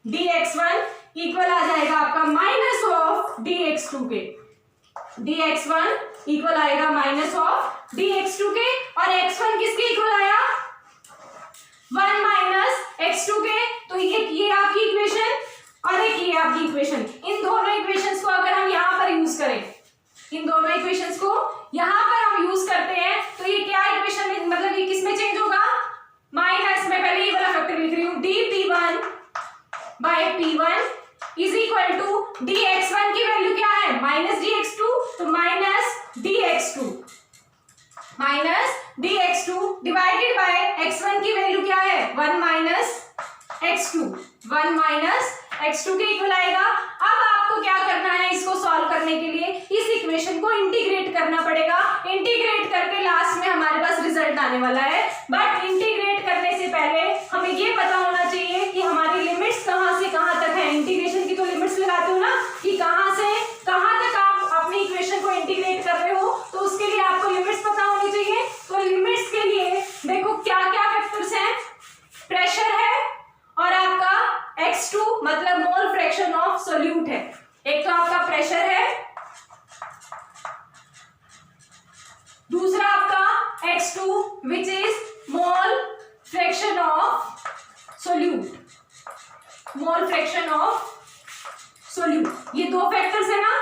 dx1 इक्वल आ जाएगा आपका माइनस ऑफ dx2 के। dx1 इक्वल आएगा माइनस ऑफ dx2 के। और x1 किसके इक्वल आया? 1 माइनस x2 के। तो ये आपकी इक्वेशन और एक ये आपकी इक्वेशन, इन दोनों इक्वेशंस को अगर हम यहाँ पर यूज करें, इन दोनों इक्वेशंस को यहाँ पर हम यूज करते हैं तो ये क्या इक्वेशन में मतलब ये किस में चेंज होगा? माइनस, मैं पहले ये वाला फैक्टर लिख रही हूँ, dp1 bye p1 is equal to dx1 की वैल्यू क्या है? माइनस dx2, तो minus dx2 divided by x1 की वैल्यू क्या है? 1 माइनस x2, 1 माइनस x2 के इक्वल आएगा। अब आपको क्या करना है? इसको सॉल्व करने के लिए इस इक्वेशन को इंटीग्रेट करना पड़ेगा। इंटीग्रेट करके लास्ट में हमारे पास रिजल्ट आने वाला है। बट इंटीग्रेट करने से पहले हमें ये पता होना चाहिए कि हमारी लिमिट्स कहाँ से कहाँ तक है। इंटीग्रेशन की तो लिमिट्स लगाते हो ना कि कहाँ से कहाँ तक आप अपनी इक्वेशन को इंटीग्रेट कर रहे हो, तो उसके लिए आपको लिमिट्स पता होनी चाहिए। तो लिमिट्स के लिए देखो क्या क्या फैक्टर्स हैं, प्रेशर है और आपका x2 मतलब मोल फ्रैक्शन ऑफ सोल्यूट है। एक तो आपका प्रेशर है, दूसरा आपका x2 which is mole fraction of solute, mole fraction of solute. ये दो फैक्टर्स है ना।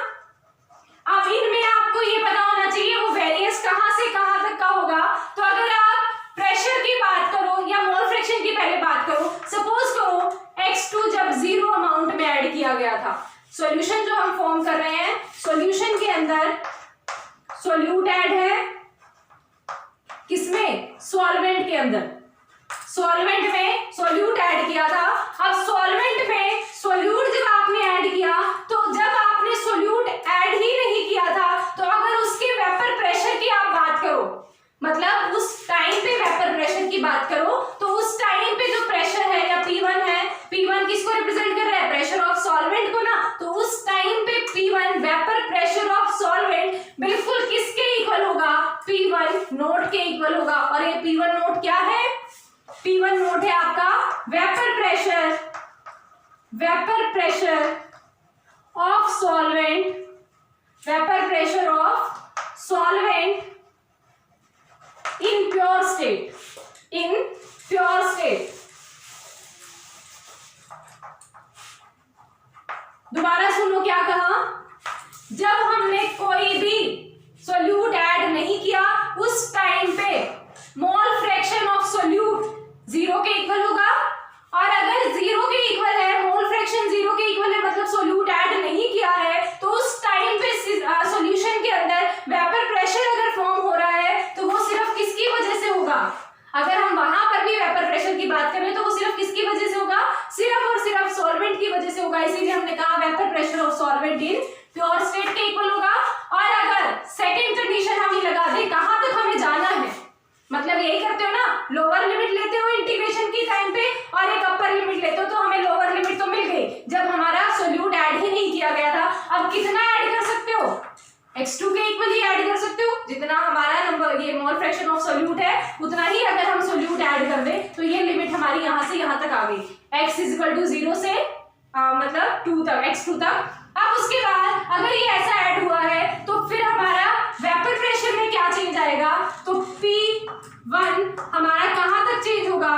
अब इनमें आपको ये पता होना चाहिए वो वेरिएंस कहां से कहां तक का होगा। तो अगर आप प्रेशर की बात करो या मोल फ्रैक्शन की पहले बात करो, सपोज करो x2 जब 0 अमाउंट में ऐड किया गया था, सॉल्यूशन जो हम फॉर्म कर रहे हैं, सॉल्यूशन के अंदर सोल्यूट ऐड है, किसमें? सॉल्वेंट के अंदर। सॉल्वेंट में सोल्यूट ऐड किया था। अब सॉल्वेंट में सोल्यूट जब आपने ऐड किया तो जब आपने सोल्यूट ऐड ही नहीं किया था तो अगर उसके वेपर प्रेशर की आप बात करो, मतलब उस टाइम पे वेपर प्रेशर की बात करो, तो उस टाइम पे जो प्रेशर है या P1 है, P1 किसको रिप्रेजेंट कर रहा है? प्रेशर ऑफ सॉल्वेंट को ना। तो उस टाइम पे P1 vapour pressure of solvent बिल्कुल किसके इक्वल होगा? P1 नोट के इक्वल होगा। और ये P1 नोट क्या है? P1 नोट है आपका vapour pressure of solvent, vapour pressure of solvent in pure state, in pure state। दोबारा सुनो क्या कहा, जब हमने कोई भी सोल्यूट ऐड नहीं किया उस टाइम पे मोल फ्रैक्शन ऑफ सोल्यूट 0 के इक्वल होगा। और अगर 0 के इक्वल है, मोल फ्रैक्शन 0 के इक्वल है मतलब सोल्यूट ऐड नहीं किया है, तो उस टाइम पे सॉल्यूशन के अंदर वेपर प्रेशर अगर फॉर्म हो रहा है तो वो सिर्फ किसकी वजह से होगा? अगर हम वहां पर भी वेपर प्रेशर की बात करें तो वो सिर्फ किसकी वजह से होगा? सिर्फ और सिर्फ सॉल्वेंट की वजह से होगा। इसीलिए हमने कहा vapour pressure of solvent in pure state के इक्वल होगा। और अगर सेकंड कंडीशन हम ये लगा दें, कहां तक हमें जाना है, मतलब यही करते हो ना, लोअर लिमिट लेते हो इंटीग्रेशन की टाइम पे और एक अपर लिमिट लेते हो, तो हमें लोअर लिमिट तो मिल गई जब हमारा सोल्यूट ऐड ही नहीं किया गया था। अब कितना ऐड कर सकते हो? x2 के इक्वल ही ऐड कर सकते हो, जितना हमारा नंबर ये मोल फ्रैक्शन ऑफ सोल्यूट है उतना ही अगर हम सोल्यूट ऐड कर दें तो ये लिमिट हमारी यहाँ से यहाँ तक आ गई, x इज इक्वल टू 0 से मतलब 2 तक, x2 तक। अब उसके बाद अगर ये ऐसा ऐड हुआ है तो फिर हमारा वेपर प्रेशर में क्या चेंज आएगा? तो P1 हमारा कहां तक चेंज होगा?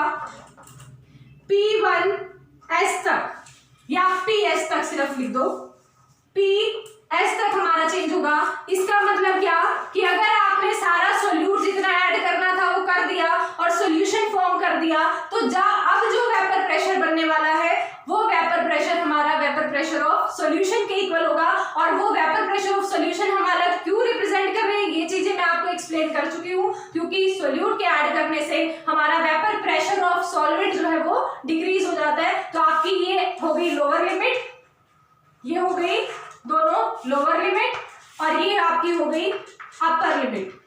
P1S तक या PS तक सिर्फ लिख दो, PS तक हमारा चेंज होगा। इसका मतलब क्या कि अगर आपने सारा सोल्यूट जितना ऐड करना था वो कर दिया और सॉल्यूशन फॉर्म कर दिया, तो अब जो वेपर प्रेशर बनने वाला है वो वेपर प्रेशर हमारा वेपर प्रेशर ऑफ सॉल्यूशन के इक्वल होगा। और वो वेपर प्रेशर ऑफ सॉल्यूशन हमारा क्यों सोल्यूट के ऐड करने से हमारा वेपर प्रेशर ऑफ सॉल्वेंट जो है वो डिक्रीज हो जाता है। तो आपकी ये हो गई लोअर लिमिट, ये हो गई दोनों लोअर लिमिट, और ये आपकी हो गई अपर लिमिट।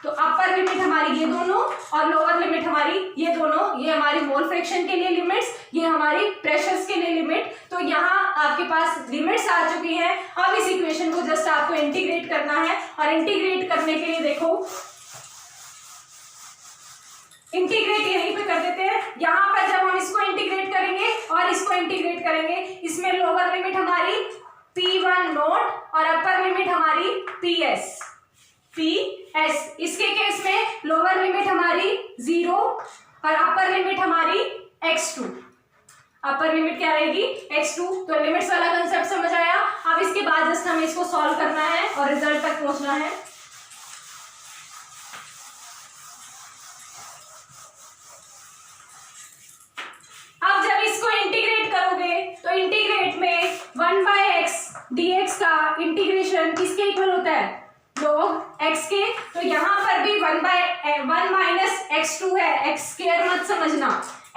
तो अपर लिमिट हमारी ये दोनों और लोअर लिमिट हमारी ये दोनों, ये हमारी मोल फ्रैक्शन के लिए लिमिट्स, ये हमारी प्रेशर्स के लिए लिमिट। तो यहाँ आपके पास लिमिट्स आ चुकी हैं। अब इस इक्वेशन को जस्ट आपको इंटीग्रेट करना है, और इंटीग्रेट करने के लिए देखो इंटीग्रेट यहीं पे कर देते हैं। यहाँ पर जब हम इसको इंटीग्रेट करेंगे और इसको इंटीग्रेट करेंगे, इसमें लोअर लिमिट हमारी P1 नोट और अपर लिमिट हमारी PS। इसके केस में लोअर लिमिट हमारी 0 और अपर लिमिट हमारी x2। अपर लिमिट क्या रहेगी x2। तो लिमिट्स वाला कंसेप्ट समझ आया। अब इसके बाद जस्ट हमें इसको सॉल्व करना है और रिजल्ट तक पहुंचना है। अब जब इसको इंटीग्रेट करोगे तो इंटीग्रेट में 1/x dx का इंटीग्रेशन किसके इक्वल होता है, log x के। तो यहाँ पर भी 1 माइनस x2 है, x स्क्वायर मत समझना,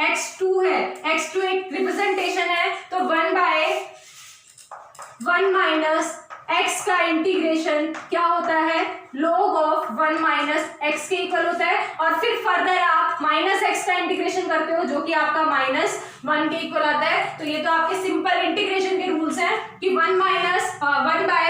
x2 है, x2 एक रिप्रेजेंटेशन है। तो 1 माइनस x का इंटीग्रेशन क्या होता है, log ऑफ 1 माइनस x के इक्वल होता है। और फिर फर्दर आप माइनस x का इंटीग्रेशन करते हो जो कि आपका -1 के इक्वल आता है। तो ये तो आपके सिंपल इंटीग्रेशन के रूल्स हैं कि 1 बाय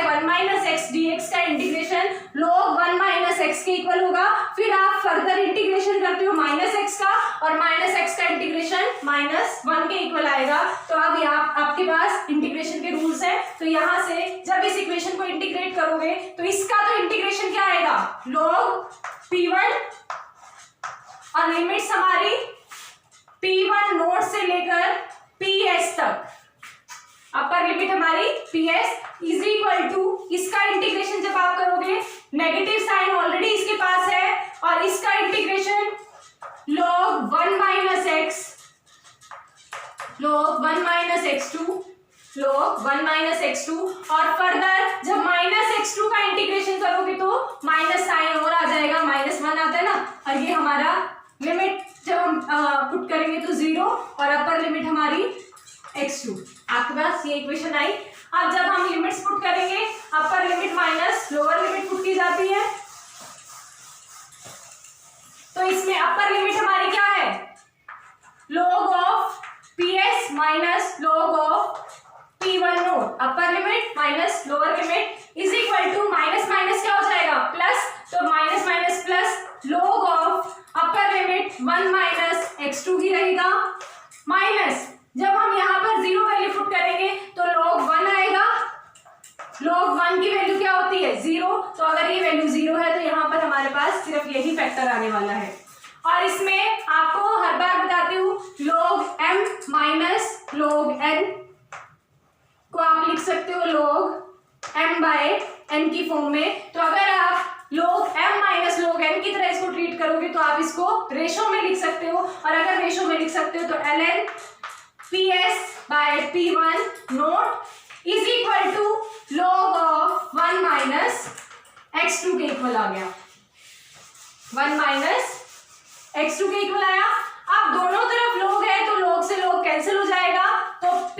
1 माइनस x dx का इंटीग्रेशन log 1 माइनस x के इक्वल होगा। फिर आप फर्दर इंटीग्रेशन करते हो -x का, और -x का इंटीग्रेशन -1 के इक्वल आएगा। तो अब यहाँ आपके पास इंटीग्रेशन के रूल्स हैं। तो यहाँ से जब इस इक्वेशन को इंटीग्रेट करोगे तो इसका तो इंटीग्रेशन क्या आएगा, log P1 और लिमिट्स हमारी P1 नोट से लेकर PS तक, अपर लिमिट हमारी PS इज इक्वल टू, इसका इंटीग्रेशन जब आप करोगे नेगेटिव साइन ऑलरेडी इसके पास है, और इसका integration log 1 minus x, log 1 minus x2, log 1 minus x2, और फर्दर जब माइनस x2 का इंटीग्रेशन करोगे तो माइनस साइन और आ जाएगा, -1 आता है ना। और ये हमारा लिमिट जब हम पुट करेंगे तो 0 और अपर लिमिट हमारी x2। आपके पास ये इक्वेशन आई। अब जब हम लिमिट्स पुट करेंगे, अपर limit minus lower limit put की जाती है। तो इसमें अपर लिमिट हमारी क्या है, log of PS minus log of P1 naught, upper limit minus lower limit is equal to minus minus क्या हो जाएगा प्लस, तो minus minus plus log of upper limit 1 minus x2 ही रहेगा, माइनस जब हम यहाँ पर 0 वैल्यू पुट करेंगे तो log 1 आएगा। log 1 की वैल्यू क्या होती है, 0। तो अगर ये वैल्यू 0 है तो यहाँ पर हमारे पास सिर्फ यही फैक्टर आने वाला है। और इसमें आपको हर बार बताती हूँ, log m minus log n को आप लिख सकते हो log m बाय n की फॉर्म में। तो अगर आप log m minus log n की तरह इसको ट्रीट करोगे तो आप इसको रेशो में लिख सकते हो, और अगर रेशो में लिख सकते हो तो ln PS by P1 naught is equal to log of 1 minus x2 के इक्वल आ गया, 1 माइनस x2 के इक्वल आया। अब दोनों तरफ log है तो log से log कैंसिल हो जाएगा, तो P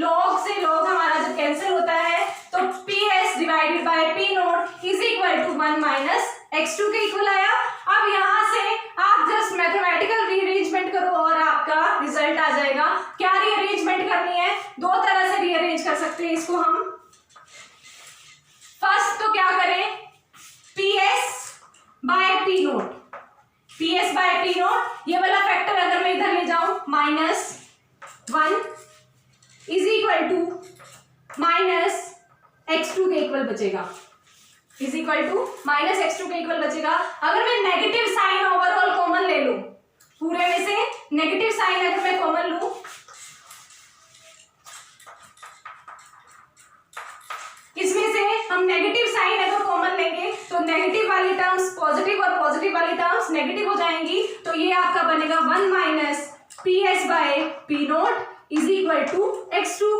log से log हमारा जब कैंसिल होता है तो PS divided by P naught is equal to 1 minus x2 के इक्वल आया। अब यहाँ से आप जस्ट मैथमेटिकल रीअरेंजमेंट करो और आपका रिजल्ट आ जाएगा। क्या रीअरेंजमेंट करनी है, दो तरह से रीअरेंज कर सकते हैं इसको हम। फर्स्ट तो क्या करें, PS by P naught, PS by P naught, ये वाला फैक्टर अगर मैं इधर ले जाऊं -1 is equal to minus x2 के इक्वल बचेगा, is equal to minus x2 के इक्वल बचेगा। अगर मैं नेगेटिव साइन ओवरऑल कॉमन ले लूं, पूरे में से नेगेटिव साइन अगर मैं कॉमन लूं, इसमें से हम नेगेटिव साइन अगर कॉमन लेंगे तो नेगेटिव वाली टर्म्स पॉजिटिव और पॉजिटिव वाली टर्म्स नेगेटिव हो जाएंगी। तो ये आपका बनेगा 1 minus PS by P naught is equal to x2।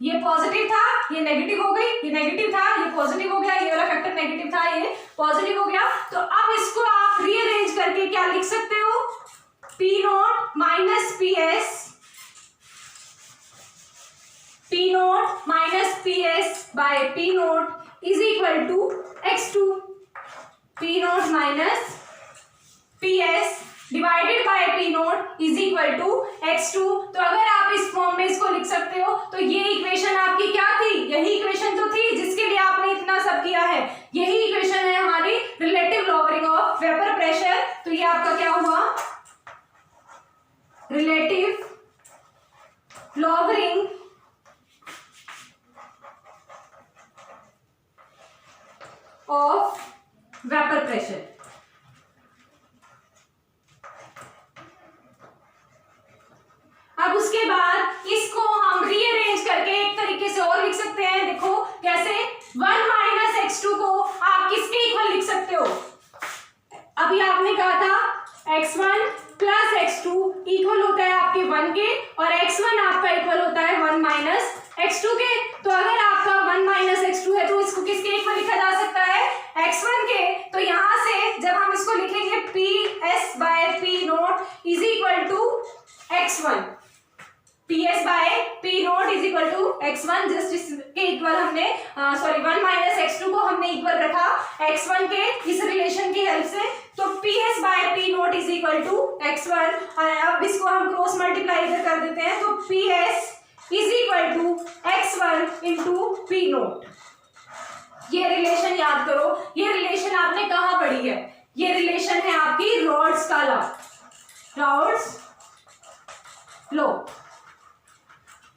ये पॉजिटिव था, ये नेगेटिव हो गई, ये नेगेटिव था, ये पॉजिटिव हो गया, ये वाला फैक्टर नेगेटिव था, ये पॉजिटिव हो गया। तो अब इसको आप आप रीअरेंज करके क्या लिख सकते हो, P naught minus P S, P naught minus P S by P naught is equal to x2, P naught minus P S divided by P naught is equal to x2। तो अगर आप इस form में इसको लिख सकते हो तो ये इक्वेशन आपकी क्या थी, यही इक्वेशन तो थी जिसके लिए आपने इतना सब किया है, यही इक्वेशन है हमारी relative lowering of vapour pressure. तो ये आपका क्या हुआ, relative lowering of vapour pressure. अब उसके बाद इसको हम रीअरेंज करके एक तरीके से और लिख सकते हैं, देखो कैसे, 1 माइनस x2 को आप किसके इक्वल लिख सकते हो, अभी आपने कहा था x1 प्लस x2 इक्वल होता है आपके 1 के, और x1 आपका इक्वल होता है 1 माइनस x2 के। तो अगर आपका 1 माइनस x2 है तो इसको किसके इक्वल लिखा जा सकता है, x1 के। तो यहां से जब हम इसको लिखेंगे P S by P naught is equal to x1, P S by P naught is equal to x1, just इसके इक्वल हमने 1 माइनस x2 को हमने इक्वल रखा x1 के इस रिलेशन की हेल्प से। तो P S by P naught is equal to x1, अब इसको हम क्रॉस मल्टीप्लाई इधर कर देते हैं, तो P S is equal to x1 into P naught. ये रिलेशन याद करो, ये रिलेशन आपने कहाँ पढ़ी है, ये रिलेशन है आपकी रॉड्स का law, rods law,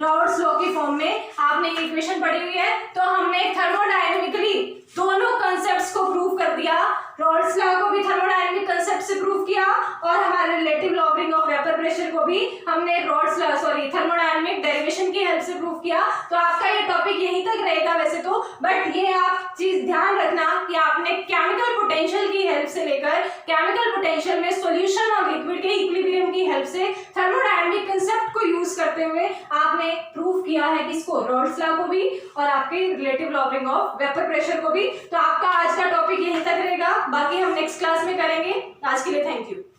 rods law की फॉर्म में आपने ये इक्वेशन पढ़ी हुई है। तो हमने थर्मोडायनेमिकली दोनों कंसेप्ट्स को प्रूव कर दिया, रॉड्स लॉ को भी थर्मोडायनेमिक कंसेप्ट से प्रूव किया और हमारे relative lowering of vapour pressure को भी हमने रॉड्स लॉ थर्मोडायनेमिक डेरिवेशन की हेल्प से प्रूव किया। तो आपका ये टॉपिक यहीं तक रहेगा वैसे तो, बट ये आप चीज ध्यान रखना कि आपने केमिकल पोटेंशियल की हेल्प से लेकर केमिकल पोटेंशियल में सॉल्यूशन और लिक्विड के इक्विलिब्रियम की हेल्प से थर्मोडायनेमिक कंसेप्ट को यूज करते हुए आपने प्रूव किया है किसको, रॉड्स लॉ को भी और आपके relative lowering of vapour pressure को भी। तो आपका आज का टॉपिक यहीं तक रहेगा, बाकी हम नेक्स्ट क्लास में करेंगे। आज के लिए थैंक यू।